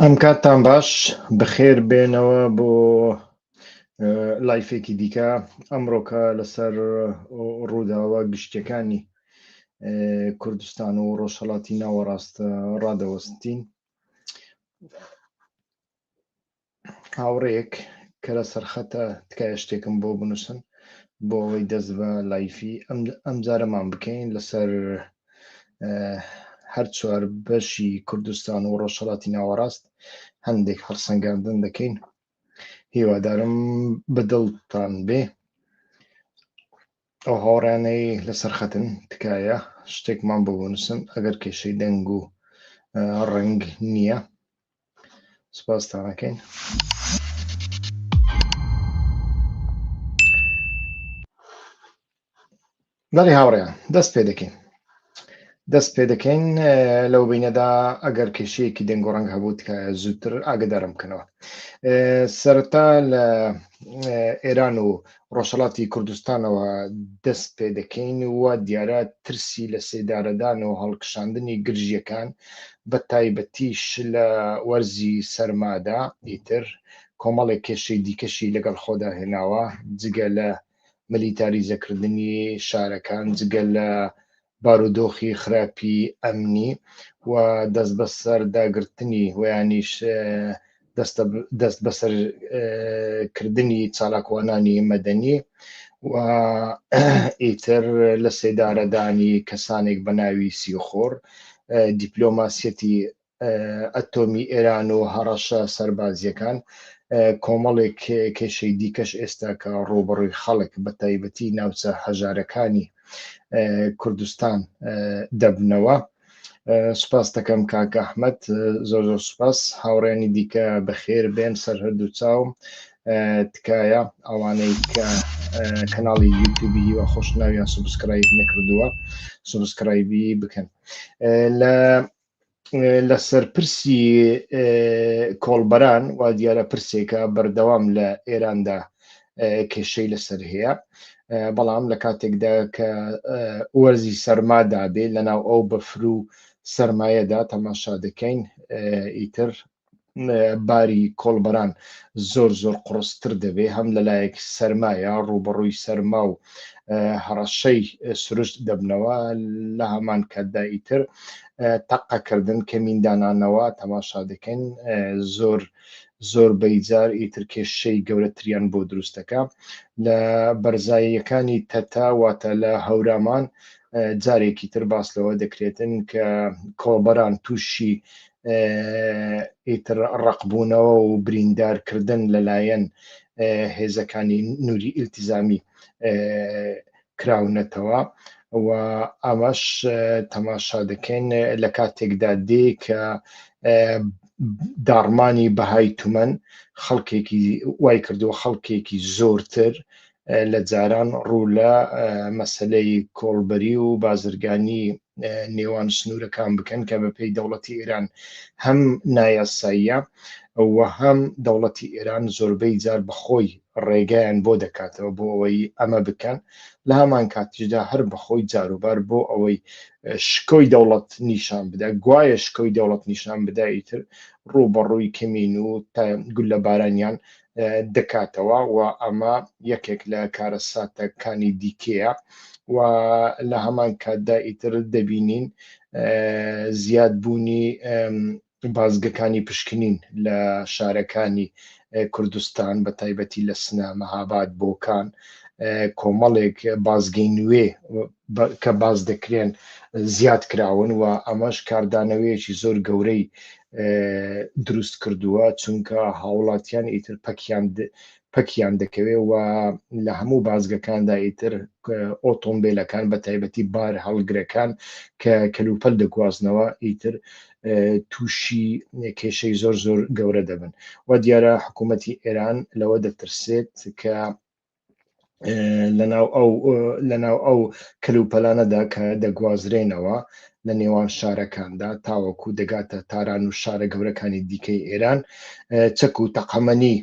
ئەم کاتتان باش بەخێر بێنەوە بۆ لایفێکی دیکە ئەمڕۆکە لەسەر ڕووداوە گشتیەکانی کوردستان و ڕۆژهەڵاتی ناوەڕاستە ڕادەوەستین. هاوڕێیەک کە لە سەرخەتە تکایە شتێکم بۆ بنووسن بۆ ئەوەی دەست بە لایفی ئەم جارەمان بکەین لەسەر هەر چوار بەشی کوردستان و ڕۆژهەڵاتی ناوەڕاست هەندێک هەڵسەنگاندن دەکەین. هیوادارم بەدڵتان بێ. ئەو هاوڕیانەی لەسەر خەتن تکایە شتێکمان بۆ بنووسن ئەگەر کێشەی دەنگ و ڕەنگ نییە. سوپاستانەکەین. بەڵێ هاوڕێیان دەست پێ دەکەین لەو بینەدا ئەگەر کێشەیەکی دەنگ و ڕەنگ هەبوو تکایە زووتر ئاگدارم بکەنەوە. سەرەتا لە ئێران و ڕۆژهەڵاتی کوردستانەوە دەست پێ دەکەین وە دیارە ترسی لە سێدارەدان و هەڵکشاندنی گرژیەکان بە تایبەتیش لە وەرزی سەرمادا ئیتر کۆمەڵێک کێشەی دیکەشی لەگەڵ خۆدا هێناوە جگە لە ملیتاریزەکردنی شارەکان جگە لە بارودۆخی خراپی ئەمنی و دەست بەسەر داگرتنی ویانیش دەست بەسەرکردنی چالاکوانانی مەدەنی و ئیتر لە سێدارەدانی کەسانێک بە ناوی سیخۆر دیپلۆماسیەتی ئەتۆمی ئێران و هەڕەشە سەربازیەکان کۆمەڵێک کێشەی دیکەش ئێستا کە ڕوبەڕووی خەڵک بە تایبەتی ناوچە هەژارەکانی کوردستان دەبنەوە. سوپاس دەکەم کاک ئەحمەد، زۆر سوپاس. هاوڕێنی دیکە بەخێر بێن سەر هەردوو چاوم. تکایە ئەوانەی کە کەناڵی یوتیوبی وە خۆشناویان سوبسکرایب نەکردووە سوبسکرایبی بکەن. لە سەرپرسی کۆڵبەران وا دیارە پرسێکە بەردەوام لە ئێراندا کێشەی لەسەر هەیە، بەڵام لە کاتێکدا کە وەرزی سەرمادا بێ لەناو ئەو بەفر و سەرمایەدا تەماشا دەکەین ئیتر باری کۆڵبەران زۆر قڕستر دەبێ هەم لەلایەک سەرمایە ڕوبەڕووی سەرما و هەڕەشەی سروشت دەبنەوە. لە هەمان کاتدا ئیتر تەقەکردن کەمیندانانەوە تەماشا دەکەین زۆر بەیجار ئیتر کێشەی گەورەتریان بۆ دروستەکە. لە بەرزاییەکانی تەتا واتە لە هەورامان جارێکی تر باس لەوە دەکرێتن کە کۆڵبەران تووشی ئیتر ڕقبوونەوە و بریندارکردن لەلایەن هێزەکانی نووری ئیلتیزامی کراونەتەوە و ئەمەش تەماشا دەکەین لە کاتێکدا دێ کە داڕمانی بەهای تومەن خەڵکێکی وای کردووە خەڵکێکی زۆرتر لە جاران ڕوو لە مەسەلەی کۆڵبەری و بازرگانی نێوان سنوورەکان بکەن کە بەپێی دەوڵەتی ئێران هەم نایاساییە و هەم دەوڵەتی ئێران زۆربەی جار بەخۆی ڕێگایان بۆ دەکاتەوە بۆ ئەوەی ئەمە بکەن. لە هەمان کاتیشدا هەر بەخۆی جاروبار بۆ ئەوەی شکۆی دەوڵەت نیشان بدە، گوایە شکۆی دەوڵەت نیشان بدە ئیتر ڕوبەڕووی کەمین و گول لە بارانیان دەکاتەوە و ئەمە یەکێک لە کارەساتەکانی دیکەیە و لە هەمان کاتدا ئیتر دەبینین زیادبوونی بازگەکانی پشکنین لە شارەکانی کوردستان بە تایبەتی لە سنە مەهاباد بۆکان کۆمەڵێک بازگەی نوێ کە باز دەکرێن زیاد کراون و ئەمەش کاردانەوەیەکی زۆر گەورەی دروست کردووە چونکە هاوڵاتیان ئیتر پەکیان دەکەوێت و لە هەموو بازگەکاندا ئیتر ئۆتۆمبیلەکان بە تایبەتی بار هەڵگرەکان کە کەلوپەل دەگوازنەوە ئیتر تووشی کێشەی زۆر گەورە دەبن و دیارە حکوومەتی ئێران لەوە دەترسێت کە لەناو ئەو کەلوپەلانەدا کە دەگوازرێنەوە لە نێوان شارەکاندا تاوەکو دەگاتە تاران و شارە گەورەکانی دیکەی ئێران چەک و تەقەمەنی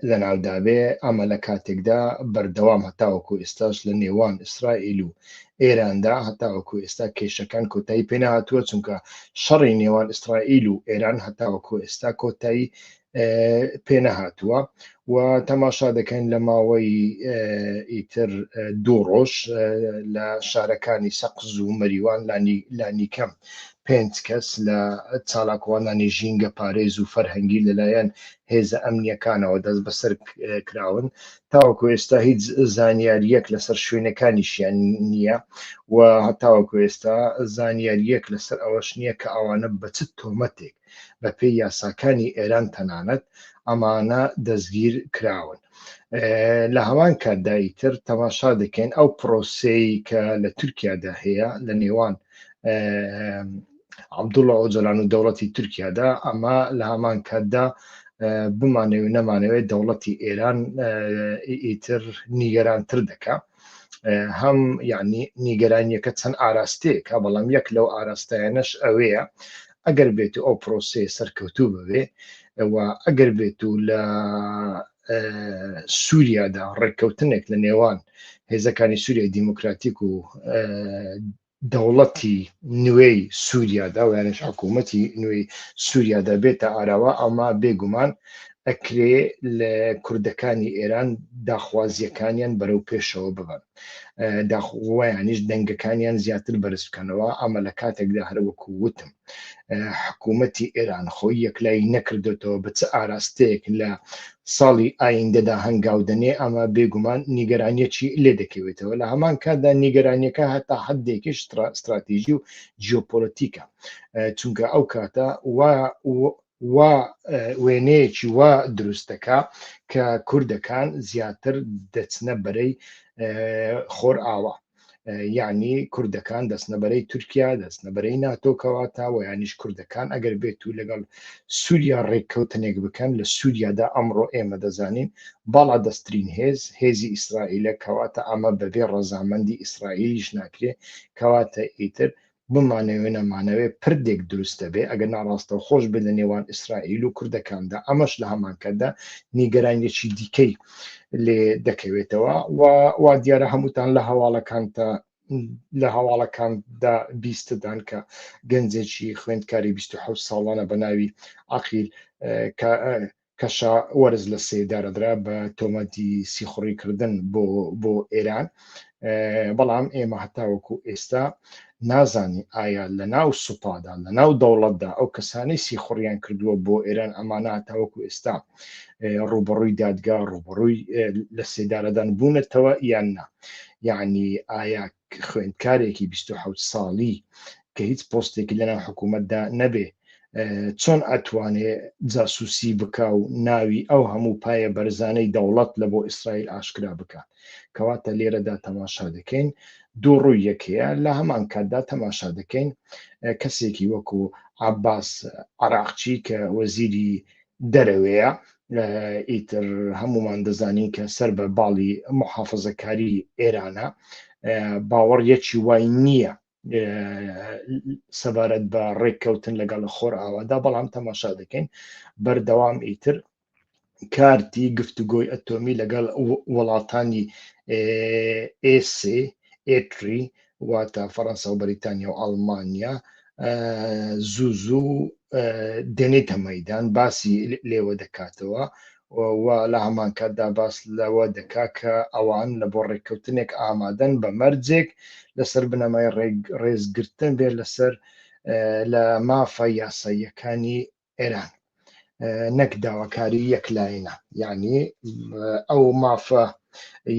لە ناودابێ ئەمە لە کاتێکدا بەردەوام هەتاوەکو ئێستاش لە نێوان ئیسرائیل و ئێراندا هەتاوەکو ئێستا کێشەکان کۆتایی پێ نهاتووە، چونکە شەڕی نێوان ئیسرائیل و ئێران هەتاوەکو ئێستا کۆتایی پێ نەهاتووە و تەماشا دەکەین لە ماوەی ئیتر 2 ڕۆژ لە شارەکانی سەقز و مەریوان لانیکەم 5 کەس لە چالاکوانانی ژینگە پارێز و فەرهەنگی لەلایەن هێزە ئەمنیەکانەوە دەست بەسەر کراون. تاوەکو ئێستا هیچ زانیاریەک لەسەر شوێنەکانیشیان نییە و هەتاوەکو ئێستا زانیاریەک لەسەر ئەوەش نییە کە ئەوانە بە چ تۆمەتێک بە پێی یاساکانی ئێران تەنانەت ئەمانە دەستگیر کراون. لە هەمان کاتداییتر تەماشا دەکەین ئەو پرۆسەی کە لە تورکیادا هەیە لە نێوان عەبدوڵڵا ئۆجەلان و دەوڵەتی تورکیادا، ئەمە لە هەمان کاتدا بمانەوێت نەمانەوێت دەوڵەتی ئێران ئیتر نیگەرانتر دەکا. هەم یعنی نیگەرانیەکە چەند ئاراستەیەکە، بەڵام یەک لەو ئاراستەیانەش ئەوەیە ئەگەر بێت و ئەو پرۆسەیە سەرکەوتوو ببێ و ئەگەر بێت و لە سووریادا ڕێککەوتنێک لە نێوان هێزەکانی سووریای دیموکراتیک و دەوڵەتی نوێی سووریادا و یانش حکوومەتی نوێی سووریادا بێتە ئاراوە، ئەمە بێگومان ئەکرێ لە کوردەکانی ئێران داخوازیەکانیان بەرەو پێشەوە ببن، داخوایانیش دەنگەکانیان زیاتر بەرز بکەنەوە. ئەمە لە کاتێکدا هەروەکو وتم حکوومەتی ئێران خۆی یەکلایی نەکردێتەوە بە چ ئاراستەیەک لە ساڵی ئایندەدا هەنگاو دەنێ، ئەمە بێگومان نیگەرانیەکی لێ دەکەوێتەوە. لە هەمان کاتدا نیگەرانیەکە هەتا حدێکی استراتیژی و جیۆپۆلیتیکە، چونکە ئەو کاتە وێنەیەکی وا دروستەکە کە کوردەکان زیاتر دەچنە بەرەی خۆر ئاوا، یعنی کوردەکان دەستنەبەرەی تورکیا، دەستنەبەرەی ناتۆ کەواتە و یانیش کوردەکان ئەگەر بێت و لەگەڵ سووریا ڕێککەوتنێک بکەن لە سووریادا ئەمڕۆ ئێمە دەزانین باڵا دەستترین هێزی ئیسرائیلە، کەواتە ئەمە بەبێ ڕەزامەندی ئیسرائیلیش ناکرێ، کەواتە ئیتر بمانەوێ نەمانەوێ پردێک دروستە بێ ئەگەر ناڕاستەوە خۆش بێت لە نێوان ئیسرائیل و کوردەکاندا. ئەمەش لە هەمان کاتدا نیگەرانیەکی دیکەی لێ دەکەوێتەوە و دیارە هەمووتان لە هەواڵەکاندا بیستدان کە گەنجێکی خوێندکاری 27 ساڵانە بە ناوی عەقیل کەشا وەرز لە سێدارەدرا بە تۆمەتی سیخوڕیکردن بۆ ئێران. بەڵام ئێمە هەتاوەکو ئێستا نازانی ئایا لە ناو سوپادا لە ناو دەوڵەتدا ئەو کەسانەی سیخوڕیان کردووە بۆ ئێران ئەمانە هەتاوەکو ئێستا ڕوبەڕووی دادگا ڕوبەڕووی لە سێدارەدان بوونەتەوە یان نا. یعنی ئایا خوێندکارێکی 27 ساڵی کە هیچ پۆستێکی لەناو حکوومەتدا نەبێ چۆن ئەتوانێت جاسووسی بکە و ناوی ئەو هەموو پایە بەرزانەی دەوڵەت لە بۆ ئیسرائیل ئاشکرا بکات؟ کەواتە لێرەدا تەماشا دەکەین دوو ڕووی یەکەیە. لە هەمان کاتدا تەماشا دەکەین کەسێکی وەکو عەباس عەراقچی کە وەزیری دەرەوەیە، ئیتر هەمومان دەزانین کە سەر بە باڵی محافەزەکاری ئێرانە، باوەڕیەکی وای نییە سەبارەت بە ڕێککەوتن لەگەڵ خۆر ئاوادا، بەڵام تەماشا دەکەین بەردەوام ئیتر کارتی گفتوگۆی ئەتۆمی لەگەڵ وڵاتانی ئێتری واتە فەڕەنسا و بەریتانیا و ئەڵمانیا زوو دێنێتە مەیدان، باسی لێوە دەکاتەوە و لە هەمان کاتدا باس لەوە دەکا کە ئەوان لە بۆ ڕێککەوتنێک ئامادەن بە مەرجێک لەسەر بنەمای ڕێزگرتن بێ لەسەر لە مافە یاساییەکانی ئێران، نەک داواکاری یەکلایەنە. یعنی ئەو مافە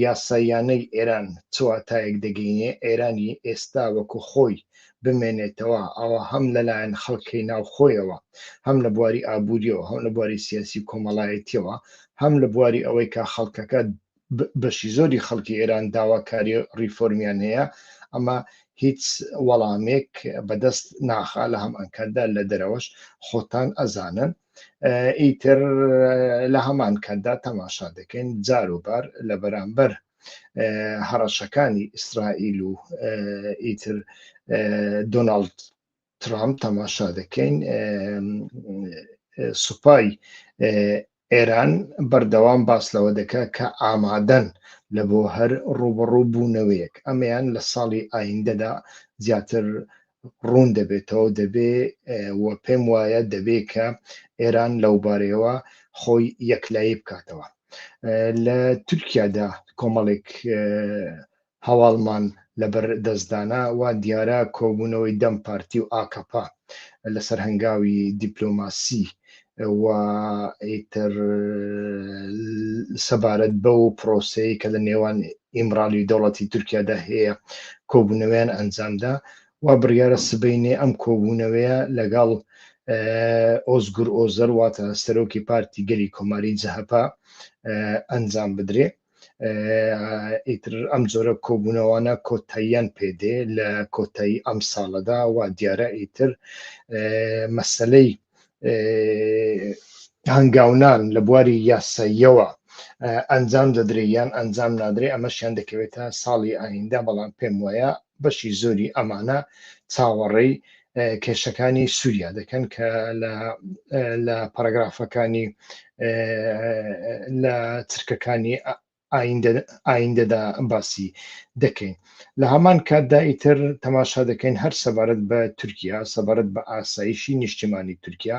یاساییانەی ئێران چواتایەک دەگەینێ ئێرانی ئێستا وەکو خۆی بمێنێتەوە، ئەوە هەم لەلایەن خەڵکی ناوخۆیەوە، هەم لە بواری ئابووریەوە، هەم لە بواری سیاسی کۆمەڵایەتیەوە، هەم لە بواری ئەوەی کە خەڵکەکە بەشی زۆری خەڵکی ئێران داواکاری ریفۆرمیان هەیە، ئەمە هیچ وەڵامێک بەدەست ناخا. لە هەمان کاتدا لە دەرەوەش خۆتان ئەزانن. ئیتر لە هەمان کاتدا تەماشا دەکەین جاروبار لە بەرامبەر هەڕەشەکانی ئیسرائیل و ئیتر دۆناڵد ترامپ تەماشا دەکەین سوپای ئێران بەردەوام باس لەوە دەکات کە ئامادەن لە بۆ هەر ڕوبەڕوو بوونەوەیەک ئەمەیان لە ساڵی ئایندەدا زیاتر ڕوون دەبێتەوە دەبێ و پێم وایە دەبێ کە ئێران لەو بارەیەوە خۆی یەکلایی بکاتەوە لە تورکیادا کۆمەڵێک هەواڵمان لەبەر دەستدانا وا دیارە کۆبوونەوەی دەم پارتی و ئاکەپا لەسەر هەنگاوی دیپلۆماسی و ئیتر سەبارەت بە و پرۆسەی کە لە نێوان ئیمرالی دەوڵەتی تورکیادا هەیە کۆبوونەوەیان ئەنجامدا و بڕیارە سبەینێ ئەم کۆبوونەوەیە لەگەڵ ئۆزگور ئۆزەر واتە سەرۆکی پارتی گەلی کۆماری جەهەپا ئەنجام بدرێ ئیتر ئەم جۆرە کۆبوونەوانە کۆتاییان پێدێ لە کۆتایی ئەم ساڵەدا و دیارە ئیتر مەسەلەی هەنگاونان لە بواری یاساییەوە ئەنجام دەدرێ یان ئەنجام نادرێ ئەمەشیان دەکەوێتە ساڵی ئایندا بەڵام پێم وایە بەشی زۆری ئەمانە چاوەڕێی کێشەکانی سووریا دەکەن کە لە پاراگرافەکانی لە چرکەکانی ئایندەدا باسی دەکەین لە هەمان کاتدا ئیتر تەماشا دەکەین هەر سەبارەت بە تورکیا سەبارەت بە ئاسایشی نیشتیمانی تورکیا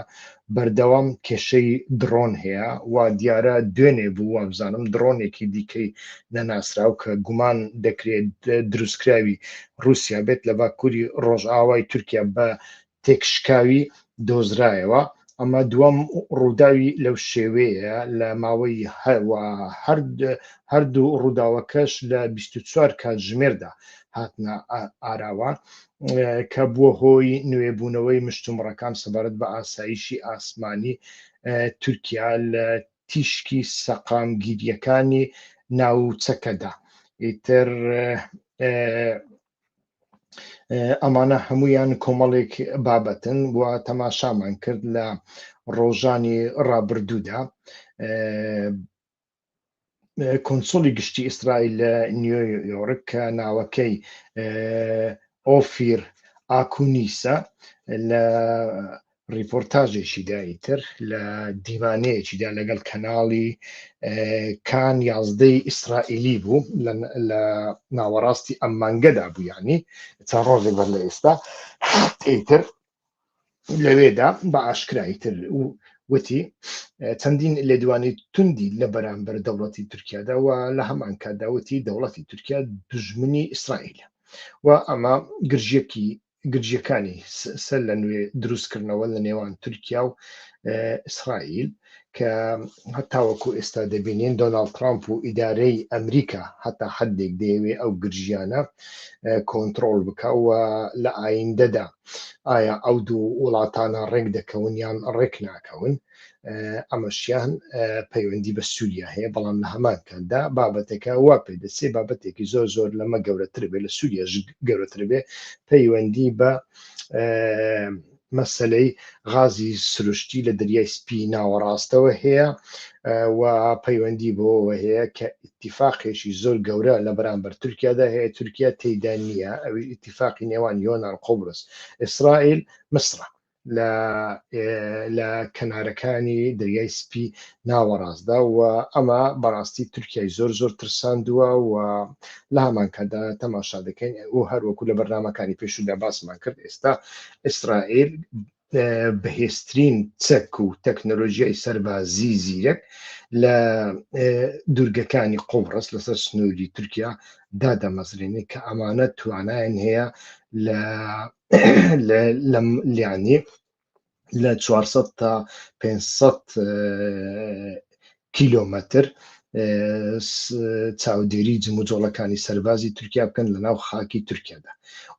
بەردەوام کێشەی درۆن هەیە و دیارە دوێنێ بوو وابزانم درۆنێکی دیکەی نەناسراو کە گومان دەکرێت دروستکراوی رووسیا بێت لە باکووری ڕۆژئاوای تورکیا بە تێکشکاوی دۆزرایەوە ئەمە دووەم ڕووداوی لەو شێوەیە لە ماوەی هەردوو ڕووداوەکەش لە 24 کاتژمێردا هاتنە ئاراوە کە بووە هۆی نوێبوونەوەی مشتومڕەکان سەبارەت بە ئاسایشی ئاسمانی تورکیا لە تیشکی سەقامگیریەکانی ناوچەکەدا ئیتر ئەمانە هەمویان کۆمەڵێک بابەتن و تەماشامان کرد لە ڕۆژانی ڕابردوودا کۆنسۆلی گشتی ئیسرائیل لە نیویۆرک کە ناوەکەی ئۆفیر ئاکونیسە لە ریپۆرتاژێکی دایتر لە دیوانەیەکیدا لەگەڵ کەناڵی کان 11 ئیسرائیلی بوو لە ناوەڕاستی ئەم مانگەدا بوو یانی چەند ڕۆژێک بەر لە ئێستا ئیتر لەوێدا بە ئاشکرایتر وتی چەندین لێدوانی توندی لە بەرامبەر دەوڵەتی تورکیادا و لە هەمان کاتداوتی دەوڵەتی تورکیا دژمنی ئیسرائیلە و ئەمە گرژیەکانی سەر لە نوێ دروستکردنەوە لە نێوان تورکیا و ئیسرائیل کە هەتاوەکو ئێستا دەبینین دۆناڵد ترامپ و ئیدارەی ئەمریکا هەتا حدێک دەیەوێ ئەو گرژیانە کۆنتترۆل بکەوە لە ئایندەدا ئایا ئەو دوو وڵاتانە ڕێک دەکەون یان ڕێک ناکەون ئەمەشیان پەیوەندی بە سووریا هەیە بەڵام لە هەمان کاتدا بابەتەکە وا پێدەچێ بابەتێکی زۆر لەمە گەورەتر بێ لە سووریاش گەورەتر بێ پەیوەندی بە مەسەلەی غازی سروشتی لە دەریای سپی ناوەڕاستەوە هەیە و پەیوەندی بۆەوە هەیە کە ئیتیفاقێکی زۆر گەورە لە بەرامبەر تورکیادا هەیە تورکیا تێیدا نییە ئەوی ئیتیفاقی نێوان یۆنان قۆبرس ئیسرائیل مسرە لە کەنارەکانی دەریای سپی ناوەڕاستدا و ئەمە بەڕاستی تورکیای زۆر ترساندووە و لە هەمان کاتدا تەماشا دەکەین و هەروەکو لە بەرنامەکانی پێشودا باسمان کرد ئێستا ئیسرائیل بەهێزترین چەک و تەکنۆلۆژیای سەربازی زیرەک لە دوورگەکانی قۆبرس لەسەر سنووری تورکیا دادەمەزرێنێت کە ئەمانە توانایان هەیە لیانی لە 400 تا 500 کیلۆمەتر چاودێری جموجۆڵەکانی سەربازی تورکیا بکەن لە ناو خاکی تورکیادا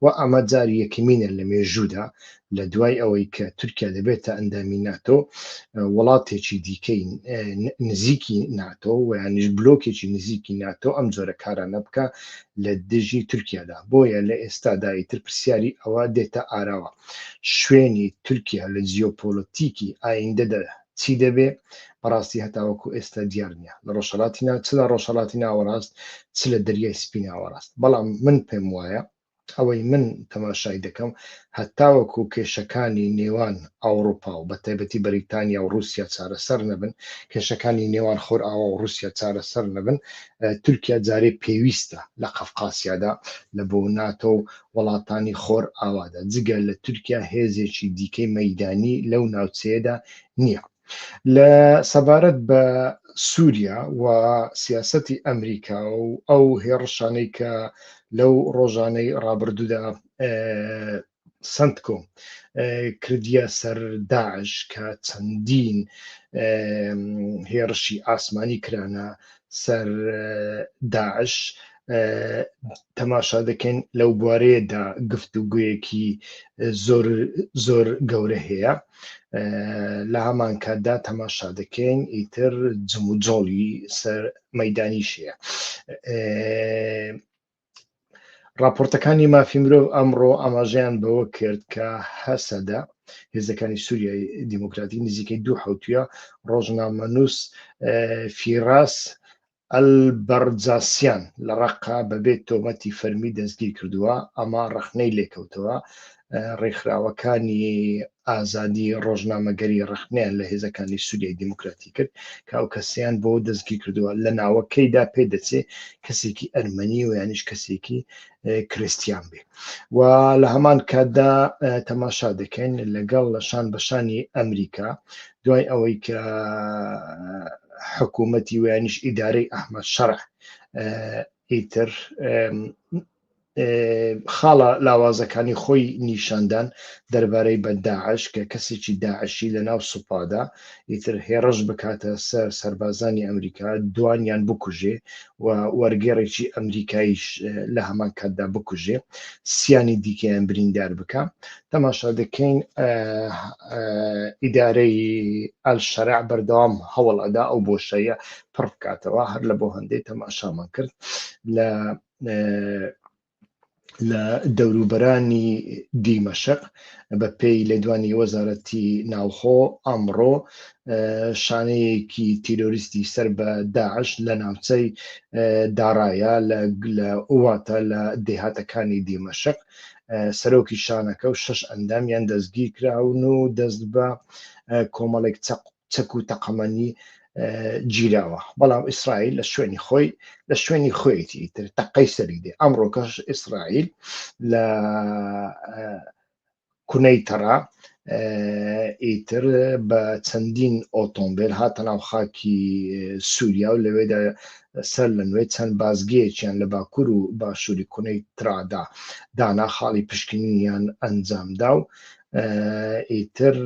و ئەمە جاری یەکەمینە لە مێژوودا لە دوای ئەوەی کە تورکیا دەبێتە ئەندامی ناتۆ وڵاتێکی دیکەی نزیکی ناتۆ و یانیش بلۆکێکی نزیکی ناتۆ ئەم جۆرە کارانە بکە لە دژی تورکیادا بۆیە لە ئێستادایتر پرسیاری ئەوە دێتە ئاراوە شوێنی تورکیا لە جیۆپۆلۆتیکی ئایندەدا چی دەبێ بەڕاستی هەتاوەکو ئێستا دیار نییە لە ڕۆژهەڵاتی چ لە ڕۆژهەڵاتی ناوەڕاست چ لە دەریای سپی ناوەڕاست بەڵام من پێم وایە ئەوەی من تەماشای دەکەم هەتاوەکو کێشەکانی نێوان ئەوروپا و بە تایبەتی بەریتانیا و رووسیا چارەسەر نەبن، کێشەکانی نێوان خۆرئاوا و رووسیا چارەسەر نەبن، تورکیا جارێ پێویستە لە قەفقاسیادا لە بۆ ناتۆ و وڵاتانی خۆرئاوادا جگە لە تورکیا هێزێکی دیکەی مەیدانی لەو ناوچەیەدا نییە. لە سەبارەت بە سووریا و سیاسەتی ئەمریکا و ئەو هێڕشانەی کە لەو ڕۆژانەی ڕابردوودا سنتکۆ کردیە سەر داعش کە چەندین هێرشی ئاسمانی کرانە سەر داعش، تەماشا دەکەین لەو بوارەیەدا گفتوگویەکی زۆر گەورە هەیە. لە هەمان کاتدا تەماشا دەکەین ئیتر جم و جۆڵی سەر مەیدانیشەیە. راپۆرتەکانی مافی مرۆڤ ئەمڕۆ ئاماژەیان بەوە کرد کە هەسەدا هێزەکانی سووریای دیموکراتی نزیکەی 2 حوتویە ڕۆژنامەنووس فیراس ئەلبەرجاسیان لە ڕەقا بەبێ تۆمەتی فەرمی دەستگیر کردووە. ئەمە ڕەخنەی لێکەوتەوە. ڕێکخراوەکانی ئازادی ڕۆژنامەگەری ڕەخنیان لە هێزەکانی سووریای دیموکراتی کرد کە ئەو کەسیان بۆ دەستگیر کردووە لە ناوەکەیدا پێ دەچێ کەسێکی ئەرمەنی و یانیش کەسێکی کریستیان بێ. و لە هەمان کاتدا تەماشا دەکەین لەگەڵ شان بەشانی ئەمریکا دوای ئەوەی کە حکوومەتی ویانیش ئیدارەی ئەحمەد شەڕع ئیتر خاڵە لاوازەکانی خۆی نیشاندان دەربارەی بە داعش کە کەسێکی داعشی لە ناو سوپادا ئیتر هێڕش بکاتە سەر سەربازانی ئەمریکا، دوانیان بکوژێ و وەرگێڕێکی ئەمریکاییش لە هەمان کاتدا بکوژێ، سیانی دیکەیان بریندار بکە. تەماشا دەکەین ئیدارەی ئەلشەرع بەردەوام هەوڵ ئەدا ئەو بۆشەیە پڕ بکاتەوە. هەر لە بۆ هەندێک تەماشامان کرد لە دەوروبەرانی دیمەشق بە پێی لێدوانی وەزارەتی ناوخۆ ئەمڕۆ شانەیەکی تیرۆریستی سەر بە داعش لە ناوچەی داڕایە لە ئواتە لە دێهاتەکانی دیمەشق سەرۆکی شانەکە و 6 ئەندامیان دەستگیر کراون و دەست بە کۆمەڵێک چەک و تەقەمەنی گیراوە. بەڵام ئیسرائیل لە شوێنی خۆیەتی تر تەقەی سەری دێ. ئەمڕۆ کەش ئیسرائیل لە کونەی تەڕا ئیتر بە چەندین ئۆتۆمبیل هاتە ناو خاکی سووریا و لەوێدا سەر لە نوێ چەند بازگەیەکیان لە باکوور و باشووری کونەی ترادا دانا، خاڵی پشکنینیان ئەنجامدا و ئیتر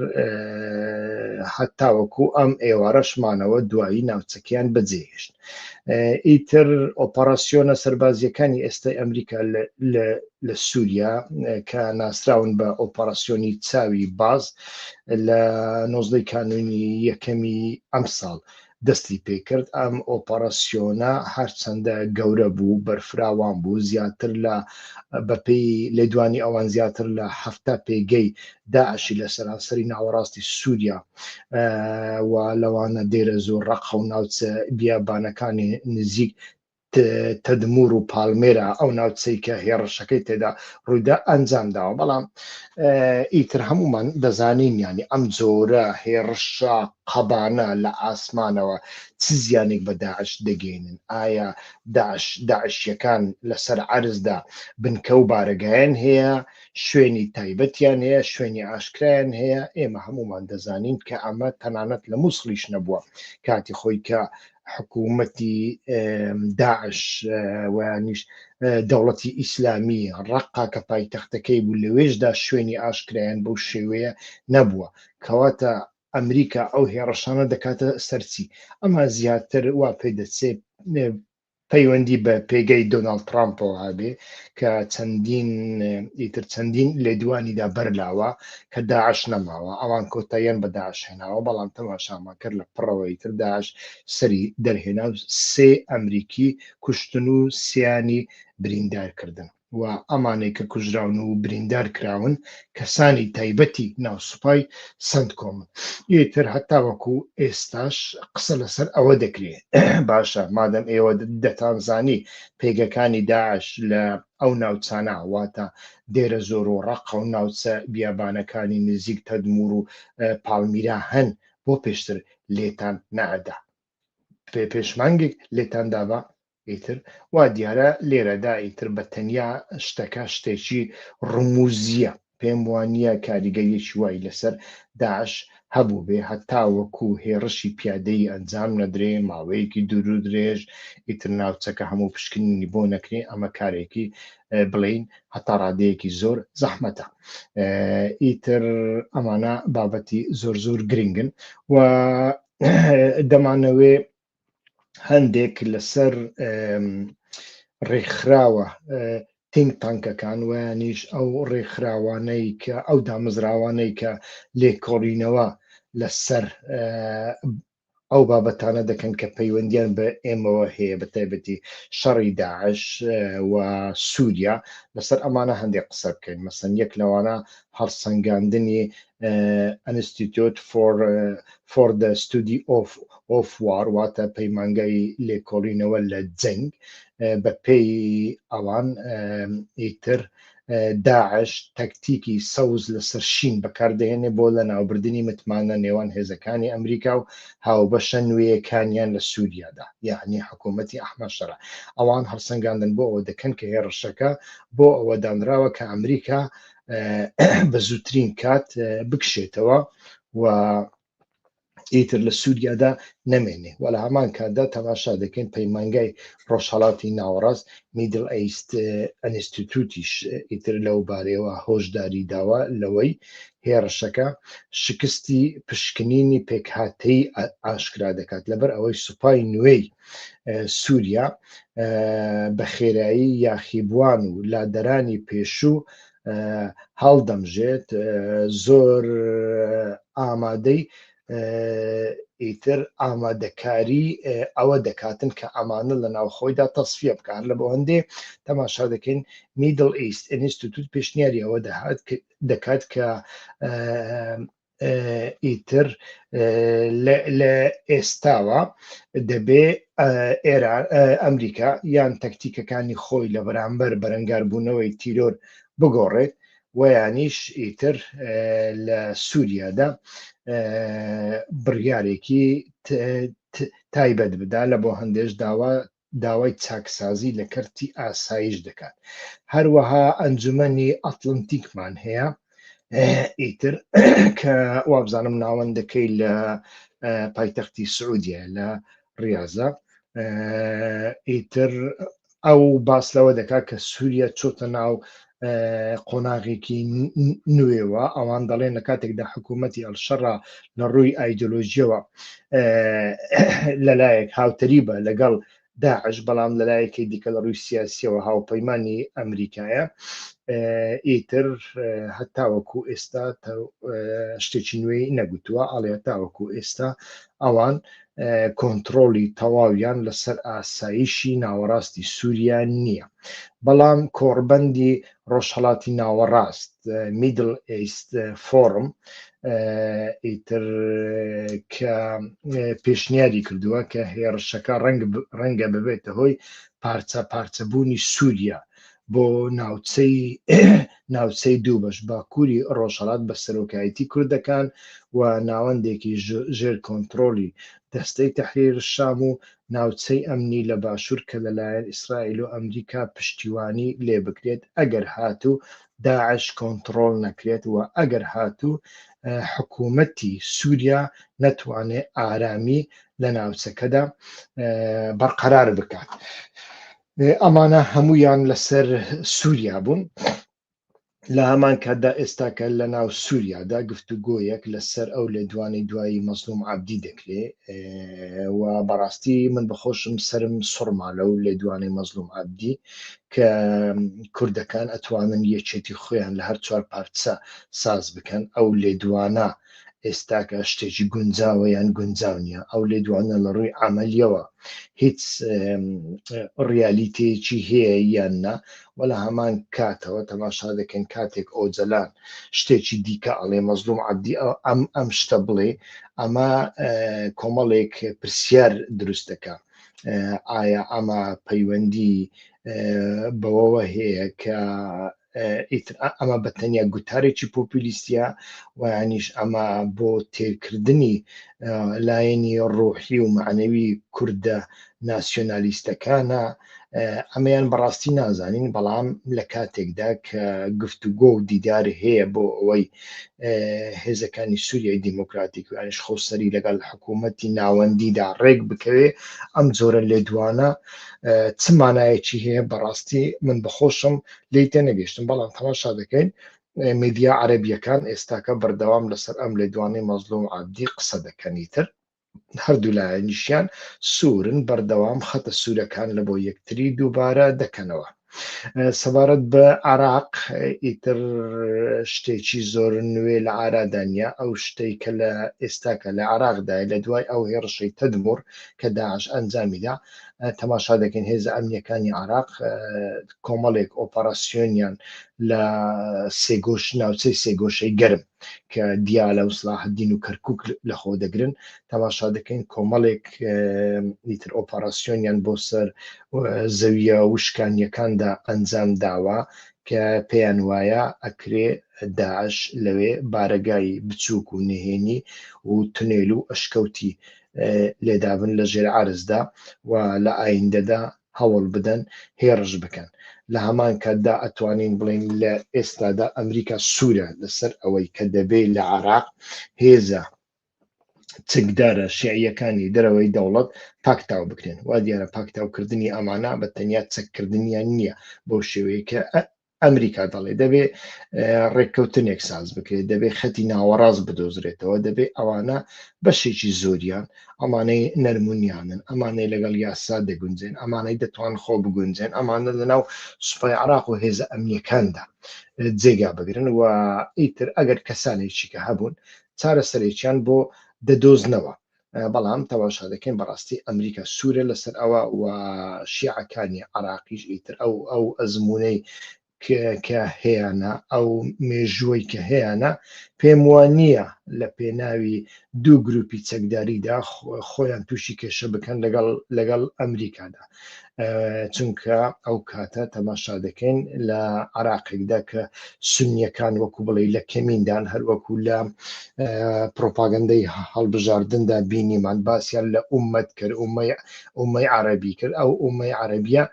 هەتاوەکو ئەم ئێوارەشمانەوە دوایی ناوچەکەیان بەجێهێشت. ئیتر ئۆپەراسیۆنە سەربازیەکانی ئێستای ئەمریکا لە سووریا کە ناسراون بە ئۆپەراسیۆنی چاوی باز لە 19 کانونی یەکەمی ئەم ساڵ دەستی پێکرد. ئەم ئۆپەراسیۆنە هەرچەندە گەورە بوو، بەرفراوان بوو، زیاتر لە بەپێی لێدوانی ئەوان زیاتر لە 7 پێگەی داعشی لە سەراسەری ناوەڕاستی سووریا و لەوانە دێرە زۆر ڕەقە و ناوچە بیابانەکانی نزیک تەدمور و پالمێرە ئەو ناوچەی کە هێڕشەکەی تێدا ڕوویدا ئەنجامداوە. بەڵام ئیتر هەمومان دەزانین یانی ئەم جۆرە هێڕشە قەبانە لە ئاسمانەوە چ زیانێک بە داعش دەگەێنن. ئایا داعشیەکان لەسەر عەرزدا بنکە و بارەگایان هەیە، شوێنی تایبەتیان هەیە، شوێنی ئاشکرایان هەیە؟ ئێمە هەمومان دەزانین کە ئەمە تەنانەت لە مووسڵیش نەبووە کاتی خۆی کە حکوومەتی داعش ویانیش دەوڵەتی ئیسلامی ڕەقا کە پایتەختەکەی بوو لەوێشدا شوێنی ئاشکرایان بەو شێوەیە نەبووە. کەواتە ئەمریکا ئەو هێڕەشانە دەکاتە سەرچی. ئەمە زیاتر وا پێ دەچێت پەیوەندی بە پێگەی دۆناڵد ترامپەوە هەبێ کە چەندین لێدوانیدا بەرلاوە کە داعش نەماوە، ئەوان کۆتاییان بە داعش هێناوە. بەڵام تەماشامان کرد لە پڕەوەی تر داعش سەری دەرهێنا و 3 ئەمریکی کوشتن و 3یانی بریندارکردن. و ئەمانەی کە کوژراون و بریندار کراون کەسانی تایبەتی ناوسوپای سنتکۆمن. ئیتر هەتا وەکو ئێستاش قسە لەسەر ئەوە دەکرێت باشە مادەم ئێوە دەتانزانی پێگەکانی داعش لە ئەو ناوچانە واتە دێرە زۆر و ڕق و ناوچە بیابانەکانی نزیک تەدمور و پاڵمیرا هەن بۆ پێشتر لێتان نەئەدا پێشمانگێک لێتان دابا ئیتر وا دیارە لێرەدا ئیتر بە تەنیا شتەکە شتێکی ڕموزیە پێم وانە کاریگەریەکی وای لەسەر داعش هەبوو بێ هەتا وەکو هێڕشی پیادەی ئەنجام نەدرێ ماوەیەکی دوور و درێژ ئیتر ناوچەکە هەموو پشکنینی بۆ نەکرێ ئەمە کارێکی بڵین هەتا ڕادەیەکی زۆر زەحمەتە ئیتر ئەمانە بابەتی زۆر زۆر گرنگن و دەمانەوێ هەندێک لەسەر ڕێکخراوە تینگ تانکەکان ویانیش ئەو ڕێکخراوانەی کە ئەو دامەزراوانەی کە لێکۆڵینەوە لەسەر ئەو بابەتانە دەکەن کە پەیوەندیان بە ئێمەوە هەیە بە تایبەتی شەڕی داعش و سووریا لەسەر ئەمانە هەندێک قسە بکەین مەسەن یەک لەوانە هەڵسەنگاندنی ئەنستیتیوت for the study of war واتە پەیمانگای لێکۆڵینەوە لە جەنگ بە پێی ئەوان ئیتر داعش تەکتیکی سەوز لەسەر شین بەکاردەهێنێ بۆ لە ناوبردننی متمانە نێوان هێزەکانی ئەمریکا و هاوبەشە نوێیەکانیان لە سووریادا یعنی حکوومەتی ئەحمەشەرە ئەوان هەڵسەنگاندن بۆ ئەوە دەکەن کە هێرشەکە بۆ ئەوە دانراوە کە ئەمریکا بە زووترین کات بکشێتەوە و ئیتر لە سووریادا نەمێنێ و لە هەمان کاتدا تەماشا دەکەین پەیمانگای ڕۆژهەڵاتی ناوەڕاست میدل ئەیست ئەنستیتوتیش ئیتر لەو بارەیەوە هۆشداری داوە لەوەی هێرشەکە شکستی پشکنینی پێکهاتەی ئاشکرا دەکات لەبەر ئەوەی سوپای نوێی سووریا بە خێرایی یاخیبوان و لادەرانی پێشوو هەڵدەمژێت زۆر ئامادەی ئیتر ئامادەکاری ئەوە دەکاتن کە ئەمانە لە ناوخۆیدا تەسفیە بکار لە بۆ هەندێ تەماشا دەکەین میدل ئیست ئینستیتوت پێشنیاری ئەوە دەکات کە ئیتر لە ئێستاوە دەبێ ئەمریکا یان تەکتیکەکانی خۆی لە بەرامبەر بەرەنگاربوونەوەی تیرۆر بگۆڕێت ویانیش ئیتر لە سووریادا بڕیارێکی تایبەت بدا لە بۆ هەندێش داوای چاکسازی لە کەرتی ئاسایش دەکات هەروەها ئەنجومەنی ئەتلەنتیکمان هەیە ئیتر کە وابزانم ناوەندەکەی لە پایتەختی سعودیە لە ڕیاضە ئیتر ئەو باس لەوە دەکات کە سووریا چۆتە ناو قۆناغێکی نوێوە ئەوان دەڵێن لە کاتێکدا حکوومەتی ئەلشەڕا لە ڕووی ئایدۆلۆژیەوە لەلایەک هاوتەری بە لەگەڵ داعش بەڵام لەلایەکی دیکە لە ڕووی سیاسیەوە هاوپەیمانی ئەمریکایە ئیتر هەتاوەکو ئێستا شتێکی نوێی نەگوتووە ئەڵێ هەتاوەکو ئێستا ئەوان کۆنتترۆلی تەواویان لەسەر ئاسایشی ناوەڕاستی سووریا نییە بەڵام کۆڕبەندی ڕۆژهەڵاتی ناوەڕاست میدل ئیست فۆرم ئیتر کە پێشنیاری کردووە کە هێرشەکە ڕەنگە ببێتە هۆی پارچەبوونی سووریا بۆ ناوچەی دوو بەش باکووری ڕۆژهەڵات بە سەرۆکایەتی کوردەکان و ناوەندێکی ژێر کۆنتترۆلی دەستەی تەحریر شام و ناوچەی ئەمنی لە باشوور کە لەلایەن ئیسرائیل و ئەمریکا پشتیوانی لێ بکرێت ئەگەر هاتوو داعش کۆنتترۆل نەکرێت و ئەگەر هاتوو حکوومەتی سووریا نەتوانێت ئارامی لە ناوچەکەدا بەرقەرار بکات ئەمانە هەمویان لەسەر سووریا بوون لە هەمان کاتدا ئێستاکە لە ناو سووریادا گفتوگۆیەک لەسەر ئەو لێدوانی دوایی مەزلوم عەبدی دەکرێت و بەڕاستی من بخۆشم سرم سوڕما لەو لێدوانی مەزلوم عەبدی کە کوردەکان ئەتوانن یەکێتی خۆیان لە هەر چوار پارچە ساز بکەن ئەو لێدوانە ئێستاکە شتێکی گونجاوە یان گونجاو نییە ئەو لێدوانە لە ڕووی عملیەوە هیچ ڕیالیتەیەکی هەیە یاننا وە لە هەمان کاتەوە تەماشا دەکەن کاتێک ئۆجەلان شتێکی دیکە ئەڵێ مەزلوم عەبدی ئەم شتە بڵێ ئەمە کۆمەڵێک پرسیار دروست دەکا ئایا ئەمە پەیوەندی بەوەوە هەیە کە ئەمە بەتەنیا گوتارێکی پۆپولیستیە و یانیش ئەمە بۆ تێرکردنی لایەنی ڕۆحی و معنەوی کوردە ناسیۆنالیستەکانە ئەمەیان بەڕاستی نازانین بەڵام لە کاتێکدا کە گفتوگۆ و دیدار هەیە بۆ ئەوەی هێزەکانی سووریای دیموکراتیک و یانیش خۆسەری لەگەڵ حکوومەتی ناوەندیدا ڕێک بکەوێ ئەم جۆرە لێدوانە چ مانایەکی هەیە بەڕاستی من بخۆشم لی تێ نەگەشتم بەڵام تەماشا دەکەین میدیا عەرەبیەکان ئێستاکە بەردەوام لەسەر ئەم لێدوانەی مەزلوم عەبدی قسە دەکەنیتر هەردوو لایەنیشیان سوورن بەردەوام خەتە سوورەکان لە بۆ یەکتری دووبارە دەکەنەوە سەبارەت بە عێراق ئیتر شتێکی زۆر نوێ لە ئارادانیا ئەو شتەی کە لە ئێستاکە لە عێراقدای لە دوای ئەو هێرشەی تەدمور کە داعش ئەنجامیدا تەماشا دەکەن هێزە ئەمنیەکانی عێراق کۆمەڵێک ئۆپەراسیۆنیان لە سێگۆش ناوچەی سێگۆشەی گەرم کە دیالە و سلاحدین و کەرکووک لەخۆ دەگرن تەماشا دەکەین کۆمەڵێک ئیتر ئۆپەراسیۆنیان بۆ سەر زەویە وشکانیەکاندا ئەنجام داوە کە پێیان وایە ئەکرێ داعش لەوێ بارەگای بچووک و نهێنی و تونێل و ئەشکەوتی لێدابن لە ژێر عەرزدا و لە ئایندەدا هەوڵ بدەن هێرش بکەن لە هەمان کاتدا ئەتوانین بڵین لە ئێستادا ئەمریکا سوورە لەسەر ئەوەی کە دەبێت لە عێراق هێزە چەکدارە شیعیەکانی دەرەوەی دەوڵەت پاکتاو بکرێن وا دیارە پاکتاوکردنی ئەمانە بە تەنیا چەککردنیان نییە بۆ شێوەیە کە ئەمریکا دەڵێ دەبێت ڕێککەوتنێک ساز بکرێت دەبێت خەتی ناوەڕاست بدۆزرێتەوە دەبێت ئەوانە بەشێکی زۆریان ئەمانەی نەرمونیانن ئەمانەی لەگەڵ یاسا دەگونجێن ئەمانەی دەتوان خۆ بگونجێن ئەمانە لەناو سوپای عێراق و هێزە ئەمنیەکاندا جێگا بگرن و ئیتر ئەگەر کەسانێکی کە هەبوون چارەسەرێکیان بۆ دەدۆزنەوە بەڵام تەماشا دەکەین بەڕاستی ئەمریکا سوورە لەسەر ئەوە و شیعەکانی عێراقیش ئیتر ئەو ئەزمونەی کە هەیەە ئەو مێژووی کە هەیەە پێم وانە لە پێناوی دوو گروپی چەکداریدا خۆیان تووشی کێشە بکەن لەگەڵ ئەمریکادا چونکە ئەو کاتە تەماشا دەکەین لە عێراقێکدا کە سونیەکان وەکو بڵێ لە کەمیندان هەروەکو لە پرۆپاگەندەی هەڵبژاردندا بینیمان باسییان لە ئومەت کرد ئومەی عەرەبی کرد ئەو ئومەی عەرەبیە